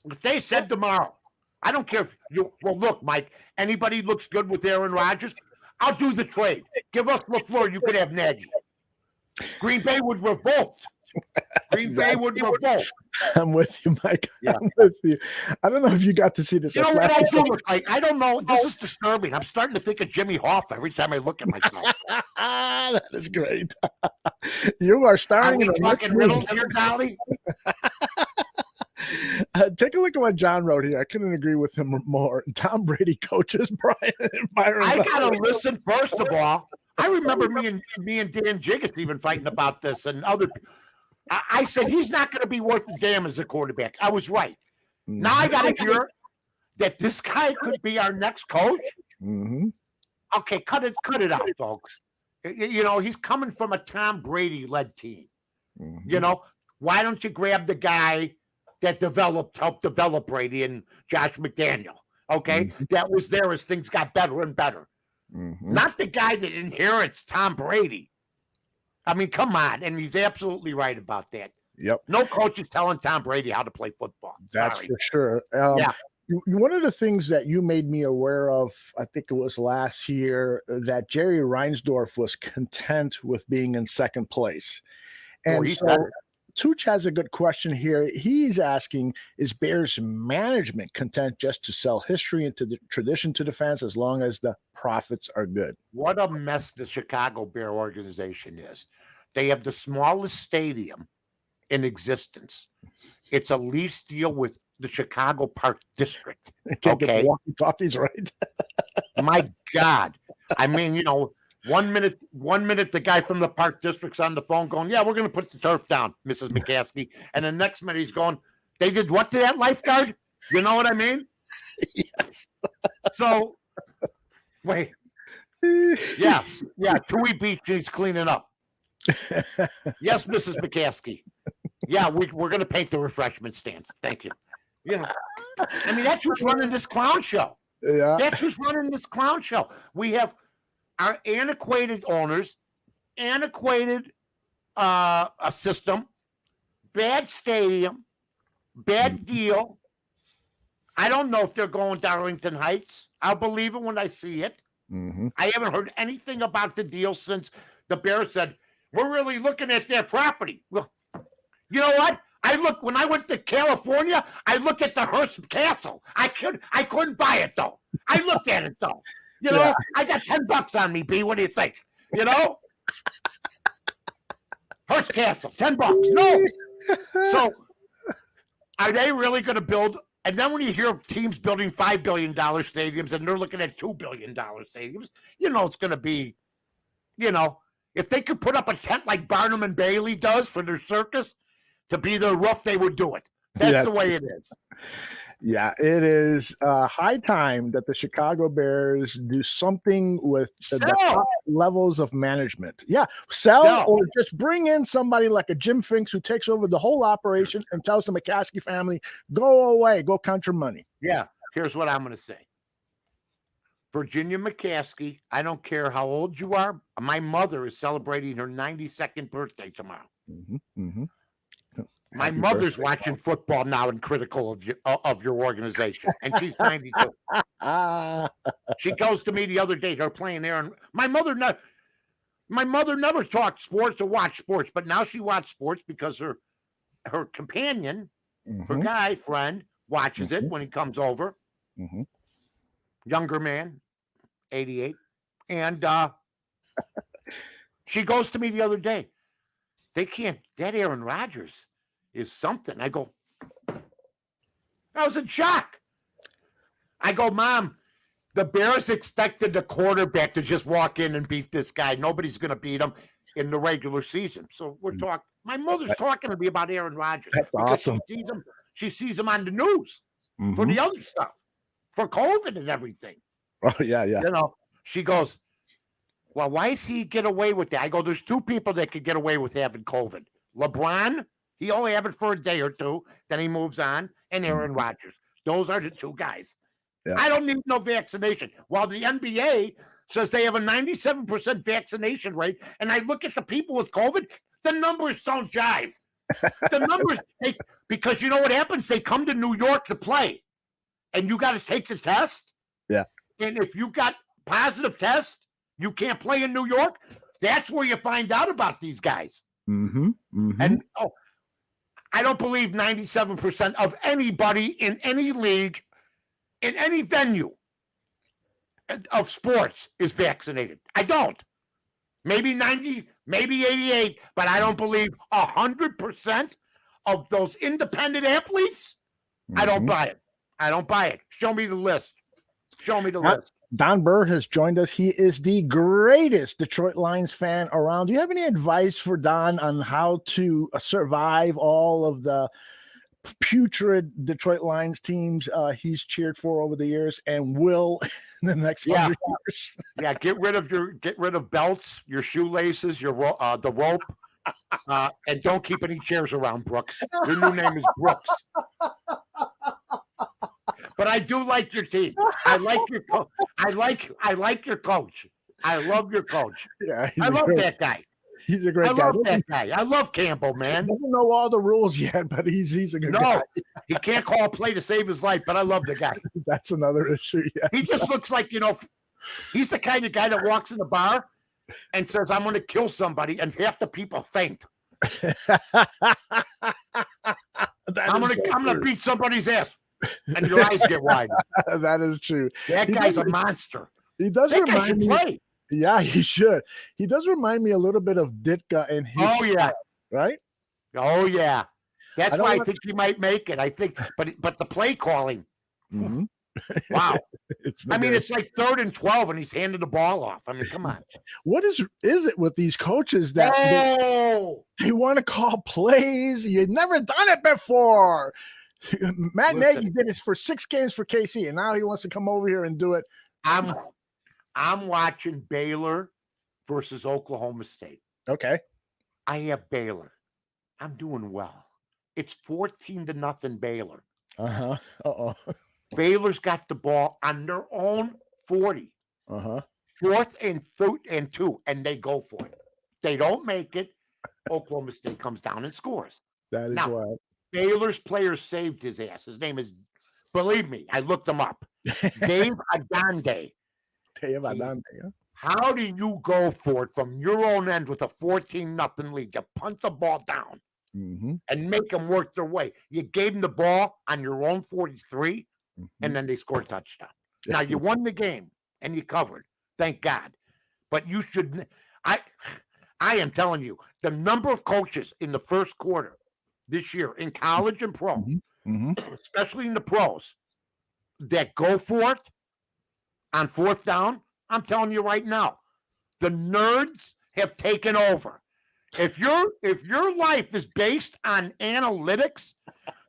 If they said tomorrow, I don't care if look, Mike, anybody looks good with Aaron Rodgers, I'll do the trade. Give us LaFleur, you could have Nagy. Green Bay would revolt. I'm with you, Mike. I'm with you. I don't know if you got to see this. You know what I do look like? I don't know. This is disturbing. I'm starting to think of Jimmy Hoff every time I look at myself. That is great. You are starting in talking riddles here, Dolly. Take a look at what John wrote here. I couldn't agree with him more. Tom Brady coaches Byron. I gotta listen first of all. I remember me and Dan Jiggets even fighting about this and other. I said he's not going to be worth a damn as a quarterback. I was right. Now I got to hear that this guy could be our next coach. Okay, cut it out, folks. He's coming from a Tom Brady-led team. Why don't you grab the guy that helped develop Brady and Josh McDaniel? Okay, that was there as things got better and better. not the guy that inherits Tom Brady. I mean, come on. And he's absolutely right about that. Yep. No coach is telling Tom Brady how to play football. That's Sorry. for sure. Yeah. One of the things that you made me aware of, I think it was last year, that Jerry Reinsdorf was content with being in second place. And he so said it. Tooch has a good question here. He's asking, is Bears management content just to sell history and the tradition to the fans as long as the profits are good? What a mess the Chicago Bear organization is. They have the smallest stadium in existence. It's a lease deal with the Chicago Park District. Can't get Okay. the walkie-talkies right. My God. I mean, you know, 1 minute the guy from the Park District's on the phone going, yeah, we're going to put the turf down, Mrs. McCaskey. And the next minute he's going, they did what to that lifeguard? You know what I mean? Yes. So, wait. Yeah, Tui Beach needs cleaning up. Yes, Mrs. McCaskey. Yeah, we're going to paint the refreshment stands. Thank you. Yeah. I mean, that's who's running this clown show. Yeah. That's who's running this clown show. We have our antiquated owners, antiquated a system, bad stadium, bad deal. I don't know if they're going Darlington Heights. I'll believe it when I see it. I haven't heard anything about the deal since the Bears said, we're really looking at their property. Well, you know what? When I went to California, I looked at the Hearst Castle. I couldn't buy it though. I looked at it though. You know, I got $10 on me, B. What do you think? You know? Hearst Castle, $10. No. So are they really going to build? And then when you hear teams building $5 billion stadiums and they're looking at $2 billion stadiums, you know, it's going to be, you know, if they could put up a tent like Barnum and Bailey does for their circus to be their roof, they would do it. That's the way it is. Yeah, it is high time that the Chicago Bears do something with the top levels of management. Yeah, sell or just bring in somebody like a Jim Finks who takes over the whole operation and tells the McCaskey family, go away, go count your money. Yeah, here's what I'm going to say. Virginia McCaskey, I don't care how old you are. My mother is celebrating her 92nd birthday tomorrow. My mother's watching football now and critical of your organization, and she's 92. She goes to me the other day. They're playing there, and my mother never talked sports or watched sports, but now she watched sports because her companion, her guy friend, watches it when he comes over. Younger man, 88, and she goes to me the other day. That Aaron Rodgers is something. I go, I was in shock. I go, Mom, the Bears expected the quarterback to just walk in and beat this guy. Nobody's going to beat him in the regular season. So we're talking. My mother's talking to me about Aaron Rodgers. That's awesome. She sees him on the news for the other stuff, for COVID and everything. Oh, yeah. You know, she goes, well, why does he get away with that? I go, there's two people that could get away with having COVID. LeBron, he only have it for a day or two, then he moves on, and Aaron Rodgers. Those are the two guys. Yeah. I don't need no vaccination. While the NBA says they have a 97% vaccination rate, and I look at the people with COVID, the numbers don't jive. The numbers, because you know what happens? They come to New York to play, and you got to take the test. Yeah. And if you got positive test, you can't play in New York. That's where you find out about these guys. And I don't believe 97% of anybody in any league, in any venue of sports is vaccinated. I don't. Maybe 90, maybe 88, but I don't believe 100% of those independent athletes. I don't buy it. I don't buy it. Show me the list. Show me the list. Don Burr has joined us. He is the greatest Detroit Lions fan around. Do you have any advice for Don on how to survive all of the putrid Detroit Lions teams he's cheered for over the years and will in the next 100 years? Yeah, get rid of belts, your shoelaces, your the rope, and don't keep any chairs around, Brooks. Your new name is Brooks. but I do like your team. I like your coach. I like your coach. I love your coach. Yeah, I love that guy. He's a great I guy. love that guy. I love Campbell, man. Doesn't know all the rules yet, but he's a good guy. No, he can't call a play to save his life, but I love the guy. That's another issue. Yeah. He just looks like, he's the kind of guy that walks in the bar and says, I'm going to kill somebody, and half the people faint. I'm gonna beat somebody's ass, and your eyes get wide. That is true. That guy's a monster. He does That guy remind should me. play. Yeah, he should. He does remind me a little bit of Ditka and his. Oh yeah, right. oh yeah. That's I don't why I want- think he might make it. I think, but the play calling. Mm-hmm. Wow. It's I mean, it's like 3rd and 12, and he's handed the ball off. I mean, come on. what is it with these coaches that Oh, they want to call plays? You've never done it before. Matt Listen. Nagy did it for 6 games for KC, and now he wants to come over here and do it. I'm watching Baylor versus Oklahoma State. Okay. I have Baylor. I'm doing well. It's 14-0 Baylor. Uh-huh. Uh-oh. Baylor's got the ball on their own 40, Uh-huh. 4th and 2, and they go for it. They don't make it. Oklahoma State comes down and scores. That is Now- wild. Baylor's player saved his ass. His name is, believe me, I looked him up. Dave Adande. Dave Adande, huh? How do you go for it from your own end with a 14-0 lead? You punt the ball down Mm-hmm. and make them work their way. You gave them the ball on your own 43, and then they scored a touchdown. Now you won the game and you covered. Thank God. But you should. I am telling you, the number of coaches in the first quarter this year in college and pro, Mm-hmm. especially in the pros, that go for it on 4th down. I'm telling you right now, the nerds have taken over. If your life is based on analytics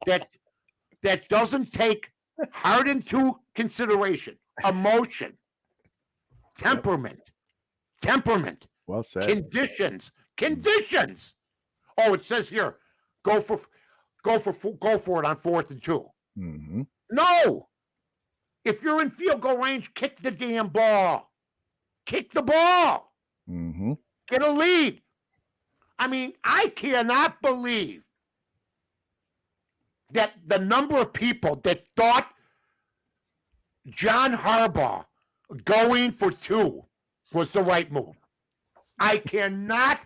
that doesn't take heart into consideration, emotion, temperament, Well said. conditions. Oh, it says here, go for it on 4th and 2. Mm-hmm. No. If you're in field goal range, kick the damn ball. Kick the ball. Mm-hmm. Get a lead. I mean, I cannot believe that the number of people that thought John Harbaugh going for 2 was the right move. I cannot.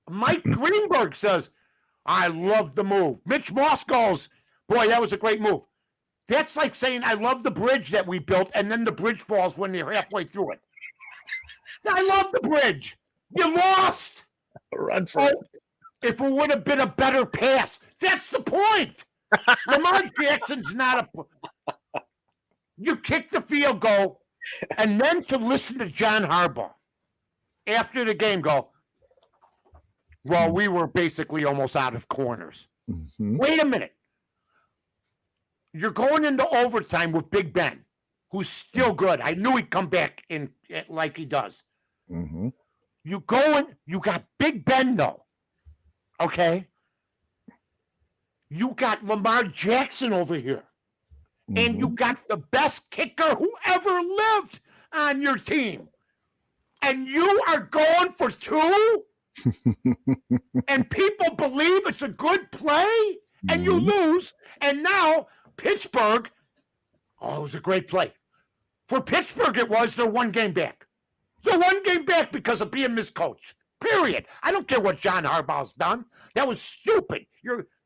Mike Greenberg says, I love the move. Mitch Moss goes, boy, that was a great move. That's like saying, I love the bridge that we built, and then the bridge falls when you're halfway through it. I love the bridge. You lost. Run for it. If it would have been a better pass. That's the point. Lamar Jackson's not a. You kick the field goal, and then to listen to John Harbaugh after the game go, well, we were basically almost out of corners. Mm-hmm. Wait a minute. You're going into overtime with Big Ben, who's still good. I knew he'd come back in like he does. Mm-hmm. You got Big Ben though. Okay. You got Lamar Jackson over here. And you got the best kicker who ever lived on your team. And you are going for 2? And people believe it's a good play? And you lose. And now Pittsburgh, it was a great play. For Pittsburgh, it was their 1 game back. They're 1 game back because of being miscoached. Period. I don't care what John Harbaugh's done. That was stupid.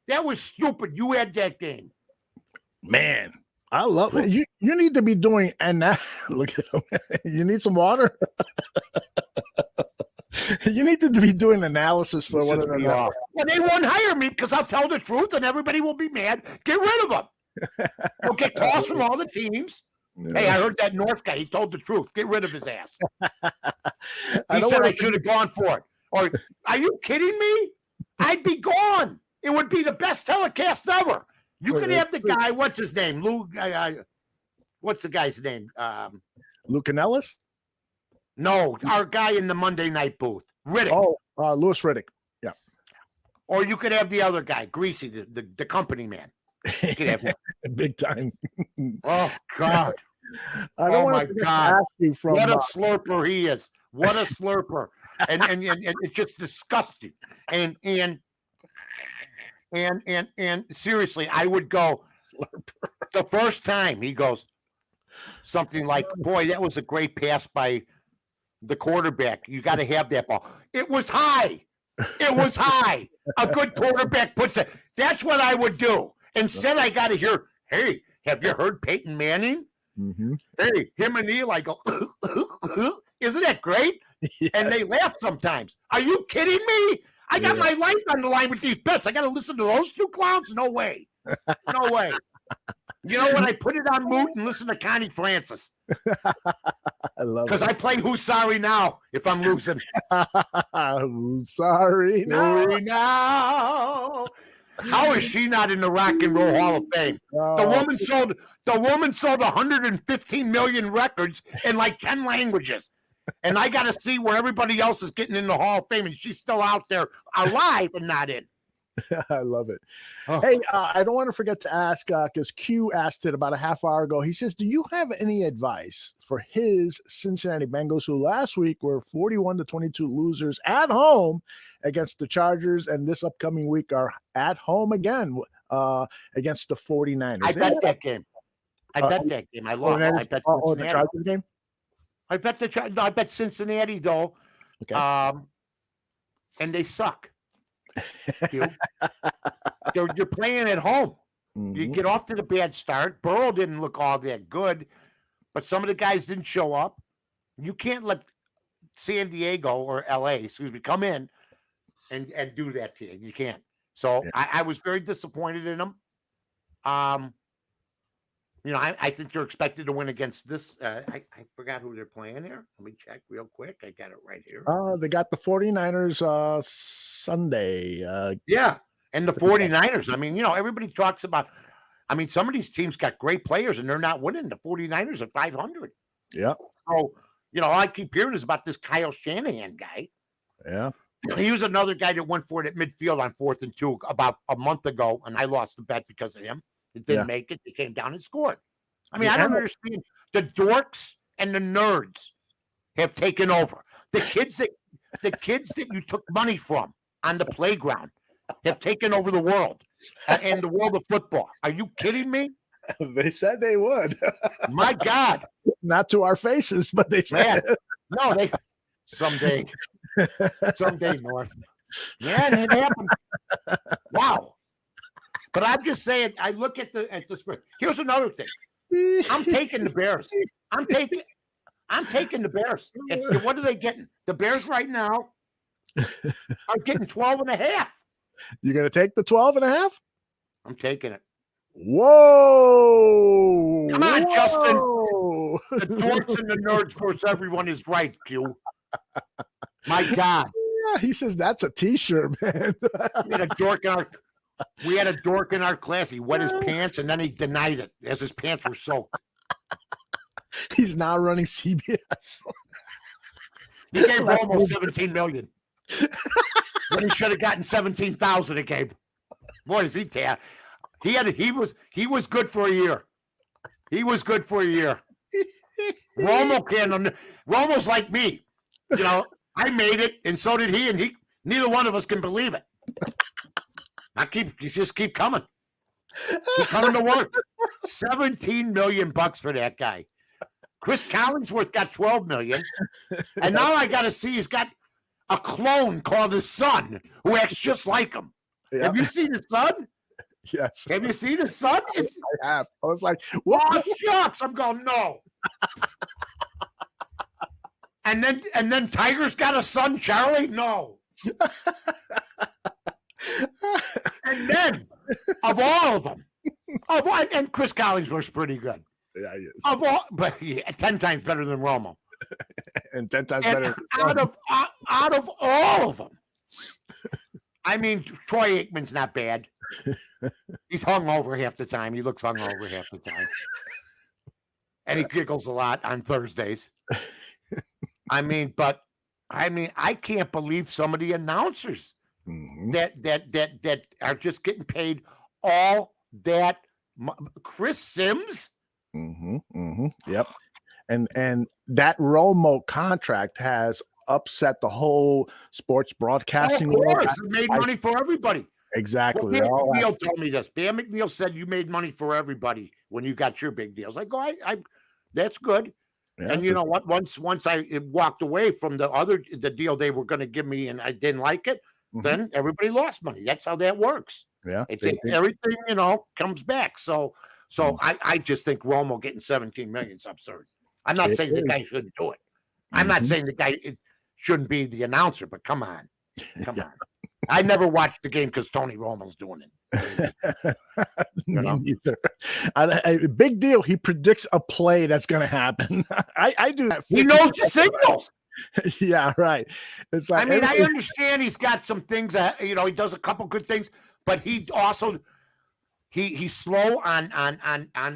That was stupid. You had that game. Man, I love it. You need to be doing look at him. You need some water. You need to be doing analysis for one of them. Well, they won't hire me because I'll tell the truth and everybody will be mad. Get rid of them. You'll get calls from all the teams. Hey, I heard that North guy. He told the truth. Get rid of his ass. He said I should have gone for it. Or, are you kidding me? I'd be gone. It would be the best telecast ever. You can have the guy. What's his name? Lou. What's the guy's name? Lou Canellis? No, our guy in the Monday night booth, Riddick. Oh, Louis Riddick. Yeah. Or you could have the other guy, Greasy, the company man. You can have one. Big time. Oh God! I don't Oh, want my to God. ask you from What a slurper he is! What a slurper! And it's just disgusting. And seriously, I would go the first time he goes something like, "Boy, that was a great pass by the quarterback. You got to have that ball. It was high. It was high. A good quarterback puts it. That's what I would do. Instead, I got to hear, hey, have you heard Peyton Manning? Mhm. Hey, him and Eli go, isn't that great? Yeah. And they laugh sometimes. Are you kidding me? I got my life on the line with these bets. I got to listen to those two clowns? No way. No way. You know what? I put it on mute and listen to Connie Francis. I love Because it. I play Who's Sorry Now if I'm losing. Sorry. No. Sorry now. How is she not in the Rock and Roll Hall of Fame? The woman sold 115 million records in like 10 languages. And I got to see where everybody else is getting in the Hall of Fame, and she's still out there alive and not in. I love it. Oh. Hey, I don't want to forget to ask, because Q asked it about a half hour ago. He says, do you have any advice for his Cincinnati Bengals, who last week were 41-22 losers at home against the Chargers, and this upcoming week are at home again against the 49ers? I bet that game. I bet that game. I lost. I bet the Chargers game? I bet Cincinnati, though. Okay. And they suck. You're playing at home. You get off to the bad start. Burrow didn't look all that good, but some of the guys didn't show up. You can't let San Diego or LA, come in and do that to you. You can't. So I was very disappointed in them. I think they're expected to win against this. I forgot who they're playing here. Let me check real quick. I got it right here. They got the 49ers Sunday. Yeah. And the 49ers. I mean, everybody talks about, some of these teams got great players and they're not winning. The 49ers are 500. Yeah. So, all I keep hearing is about this Kyle Shanahan guy. Yeah. He was another guy that went for it at midfield on 4th and 2 about a month ago, and I lost the bet because of him. It didn't make it. They came down and scored. I don't understand. The dorks and the nerds have taken over. The kids that you took money from on the playground have taken over the world and the world of football. Are you kidding me? They said they would. My God. Not to our faces, but they said it. No, someday, North. Yeah, it happened. Wow. But I'm just saying, I look at the spread. Here's another thing. I'm taking the Bears. I'm taking the Bears. What are they getting? The Bears right now are getting 12.5. You're going to take the 12.5? I'm taking it. Whoa. Come on, Justin. The dorks and the nerds versus everyone is right, Q. My God. Yeah, he says that's a T-shirt, man. We had a dork in our class. He wet his pants and then he denied it as his pants were soaked. He's now running CBS. He gave almost 17 million. When he should have gotten 17,000 a game. Boy, is he he was good for a year. He was good for a year. Romo's like me. I made it, and so did he, and neither one of us can believe it. You just keep coming. Keep coming to work. $17 million for that guy. Chris Collinsworth got $12 million. And now I got to see he's got a clone called his son who acts just like him. Yep. Have you seen his son? Yes. Have you seen his son? I have. I was like, what? Oh, shucks. I'm going, no. And then Tiger's got a son, Charlie? No. And then, of all of them, and Chris Collinsworth's pretty good. Yeah, he is. But 10 times better than Romo. And 10 times better. Out of all of them. Troy Aikman's not bad. He's hungover half the time. He looks hungover half the time. And he giggles a lot on Thursdays. I can't believe some of the announcers that are just getting paid all that Chris Sims. Yep. And that Romo contract has upset the whole sports broadcasting Of world. course, it made money for everybody. Exactly. Well, Dan McNeil told me this. Dan McNeil said you made money for everybody when you got your big deals. I go, I that's good. Yeah, And you know what? Once I walked away from the deal they were going to give me, and I didn't like it, then everybody lost money. That's how that works. Yeah, everything comes back. So I just think Romo getting 17 million is absurd. I'm not saying the guy shouldn't do it. I'm not saying the guy shouldn't be the announcer, but come on. on. I never watched the game because Tony Romo's doing it. Me neither. A big deal. He predicts a play that's going to happen. I do that. He knows the signals. Yeah, right. It's like, I understand he's got some things that he does a couple good things, but he also he's slow on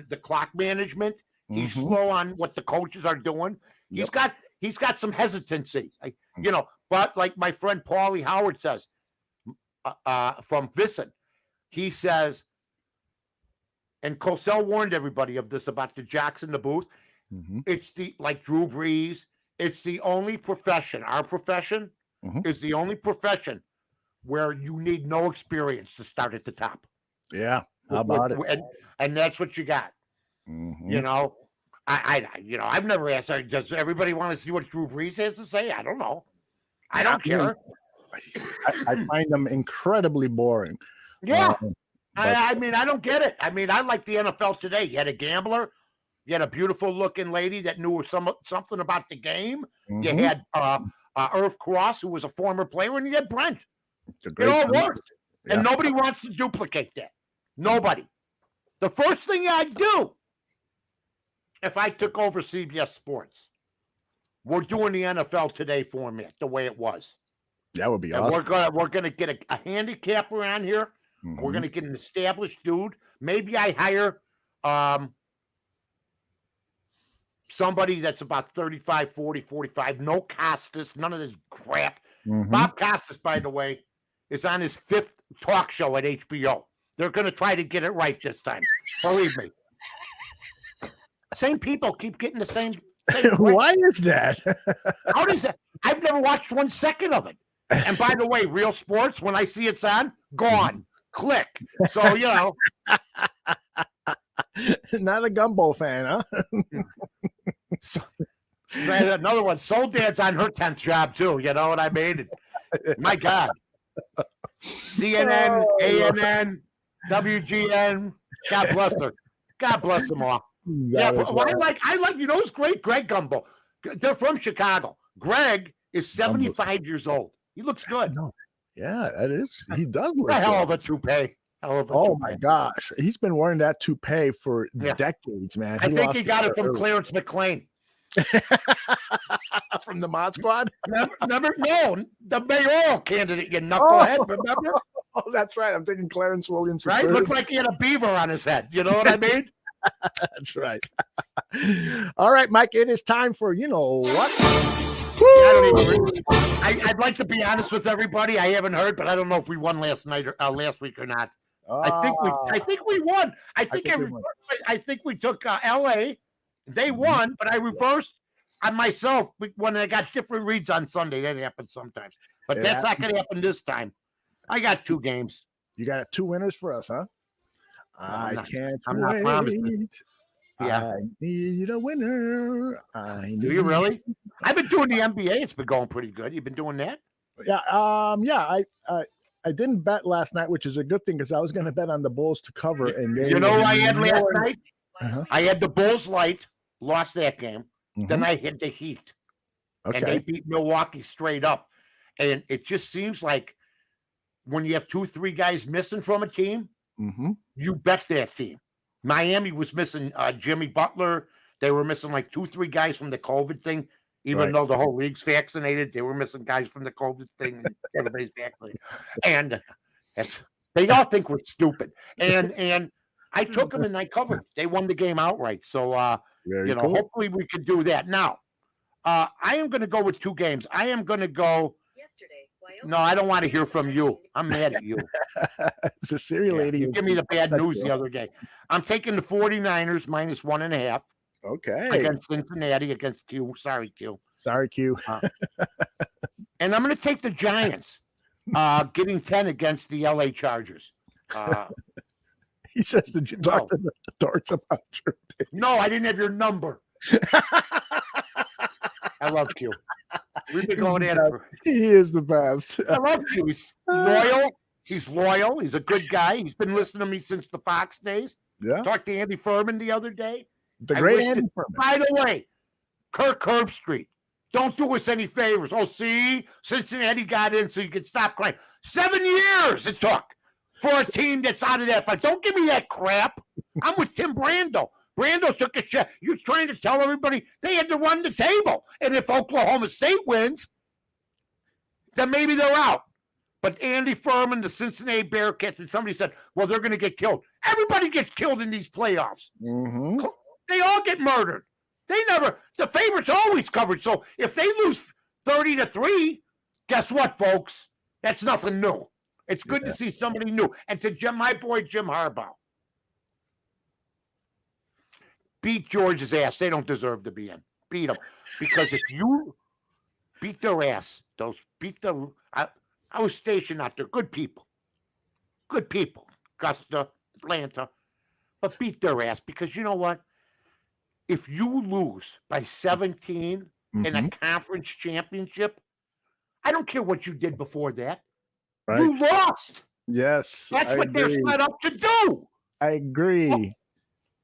the clock management. He's slow on what the coaches are doing. He's got some hesitancy, but like my friend Paulie Howard says, from Vincent, he says, and Cosell warned everybody of this about the jocks in the booth. It's like Drew Brees. It's the only profession. Our profession is the only profession where you need no experience to start at the top. Yeah, how about it? And that's what you got. I've never asked. Does everybody want to see what Drew Brees has to say? I don't know. I don't care. I find them incredibly boring. Yeah. I don't get it. I like the NFL today. You had a gambler. You had a beautiful looking lady that knew something about the game. You had Irv Cross, who was a former player, and you had Brent. It all worked. Yeah. And nobody wants to duplicate that. Nobody. The first thing I'd do if I took over CBS Sports, we're doing the NFL Today format the way it was. That would be and awesome. We're gonna get a handicap around here. We're gonna get an established dude. Maybe I hire somebody that's about 35, 40, 45. No Costas, none of this crap. Bob Costas, by the way, is on his 5th talk show at HBO. They're gonna try to get it right this time. Believe me. Same people keep getting the same. Why is that? How does that? I've never watched 1 second of it. And by the way, Real Sports, when I see it's on, gone. Click. So, Not a Gumbo fan, huh? Another one. Soul Dad's on her 10th job, too. You know what I mean? My God. CNN, ANN, WGN. God bless her. God bless them all. Yeah, but I like, it's great. Greg Gumbel. They're from Chicago. Greg is 75 years old. He looks good. Yeah, that is. He does look a hell of a toupee. My gosh. He's been wearing that toupee for decades, man. I think he got it from Clarence McLean. From the Mod Squad? Remember? No, the mayoral candidate, you knucklehead, remember? Oh, that's right. I'm thinking Clarence Williams. Right? Looked like he had a beaver on his head. You know what I mean? That's right. All right, Mike, it is time for you know what? I'd like to be honest with everybody. I haven't heard, but I don't know if we won last week or not. I think we won. I think we took LA. They won, but I reversed on myself when I got different reads on Sunday. That happens sometimes, but that's not going to happen this time. I got 2 games. You got 2 winners for us, huh? I'm not promising. Yeah. I need a winner. Do you really? I've been doing the NBA. It's been going pretty good. You've been doing that? Yeah. I didn't bet last night, which is a good thing because I was going to bet on the Bulls to cover. And you know what I had last night? I had the Bulls light, lost that game. Then I hit the Heat. Okay. And they beat Milwaukee straight up. And it just seems like when you have 2-3 guys missing from a team, you bet that team. Miami was missing Jimmy Butler. They were missing like 2-3 guys from the COVID thing. Even though the whole league's vaccinated, they were missing guys from the COVID thing. And everybody's vaccinated. And they all think we're stupid. And I took them and I covered. They won the game outright. So, cool. Hopefully we can do that. Now, I am going to go with 2 games. I am going to go No, I don't want to hear from you. I'm mad at you. It's a Siri Yeah, lady. you give me the bad news the other day. I'm taking the 49ers -1.5 Okay. against Cincinnati against Q. Sorry, Q. Sorry, Q. And I'm going to take the Giants getting 10 against the LA Chargers. He says that you talked to the Dorks about your pick. No, I didn't have your number. I love Q. We've been going at it for. He is the best. I love Q. He's loyal. He's loyal. He's a good guy. He's been listening to me since the Fox days. Yeah. Talked to Andy Furman the other day. The I great wish Andy to- Furman. By the way, Kirk Herbstreit, don't do us any favors. Oh, see, Cincinnati got in so you can stop crying. 7 years it took for a team that's out of that fight. Don't give me that crap. I'm with Tim Brando. Brando took a shot. You're trying to tell everybody they had to run the table. And if Oklahoma State wins, then maybe they're out. But Andy Furman, the Cincinnati Bearcats, and somebody said, well, they're going to get killed. Everybody gets killed in these playoffs. Mm-hmm. They all get murdered. The favorites always covered. So if they lose 30-3, guess what, folks? That's nothing new. It's good to see somebody new. And to my boy, Jim Harbaugh. Beat George's ass. They don't deserve to be in. Beat them. Because if you beat their ass, I was stationed out there. Good people. Good people. Augusta, Atlanta. But beat their ass because you know what? If you lose by 17 in a conference championship, I don't care what you did before that. Right. You lost. Yes. That's I what agree. they're set up to do. I agree.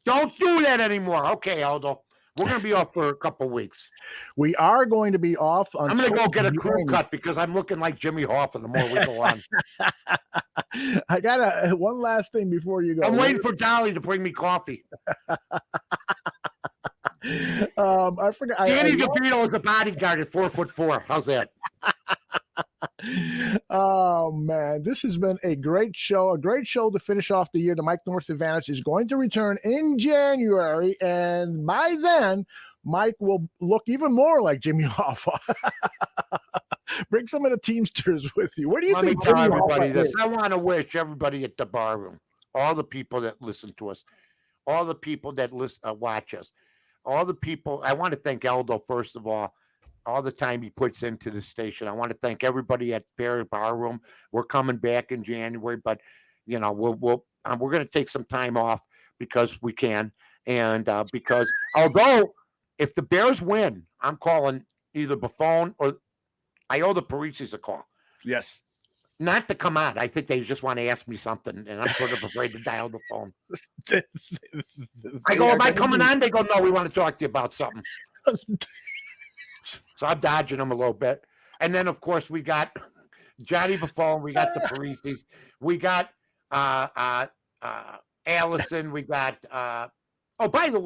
Don't do that anymore. Okay, Aldo. We're going to be off for a couple weeks. We are going to be off. I'm going to go get a crew cut because I'm looking like Jimmy Hoffa the more we go on. I got one last thing before you go. I'm waiting for Dolly to bring me coffee. I forgot. Danny DeVito is a bodyguard at 4'4". How's that? Oh man, this has been a great show to finish off the year. The Mike North Advantage is going to return in January, and by then Mike will look even more like Jimmy Hoffa. Bring some of the Teamsters with you. What do you Let me think? tell Jimmy everybody Hoffa this. is? I want to wish everybody at the bar room, all the people that listen to us, all the people that watch us, all the people. I want to thank Aldo first of all the time he puts into the station. I want to thank everybody at Barry Bar Room. We're coming back in January, but you know we're going to take some time off because we can, and because although if the Bears win, I'm calling either Buffon or I owe the Parisis a call. Yes. Not to come on. I think they just want to ask me something, and I'm sort of afraid to dial the phone. I go, am I coming on? They go, no, we want to talk to you about something. So I'm dodging them a little bit. And then, of course, we got Johnny Buffon. We got the Parisis. We got Allison. We got by the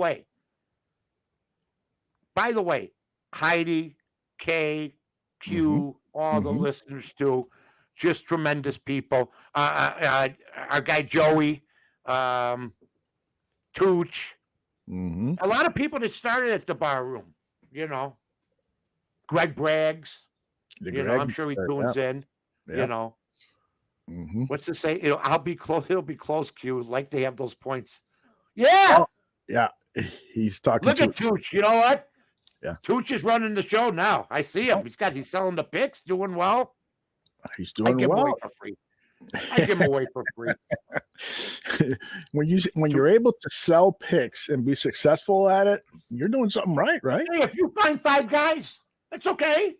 way, Heidi, Kay, Q, all the listeners too. Just tremendous people. Our guy Joey, Tooch. A lot of people that started at the bar room, you know. Greg Braggs, I'm sure he tunes in. Yeah. You know, what's to say? I'll be close. He'll be close. Q, like they have those points. Yeah, yeah. He's talking. Look at Tooch. You know what? Yeah, Tooch is running the show now. I see him. He's selling the picks, doing well. He's doing well. Away for free. I give him away for free. When you're able to sell picks and be successful at it, you're doing something right, right? Hey, if you find 5 guys, that's okay.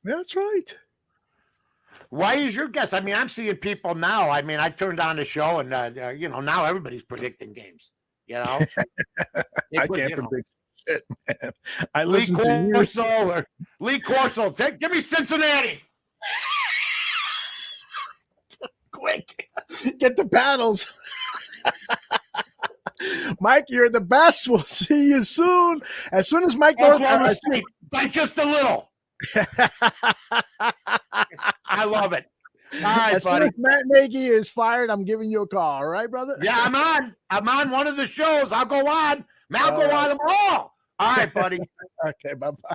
Yeah, that's right. Why is your guess? I mean, I'm seeing people now. I mean, I turned on the show, and now everybody's predicting games. You know, I can't predict shit, man. I Lee listen to Lee Corso. Give me Cincinnati. Quick, get the paddles. Mike, you're the best. We'll see you soon. As soon as Mike North by just a little. I love it. All right, as buddy. Soon as Matt Nagy is fired, I'm giving you a call. All right, brother? Yeah, I'm on one of the shows. I'll go on. I'll go on them all. All right, buddy. Okay, bye-bye.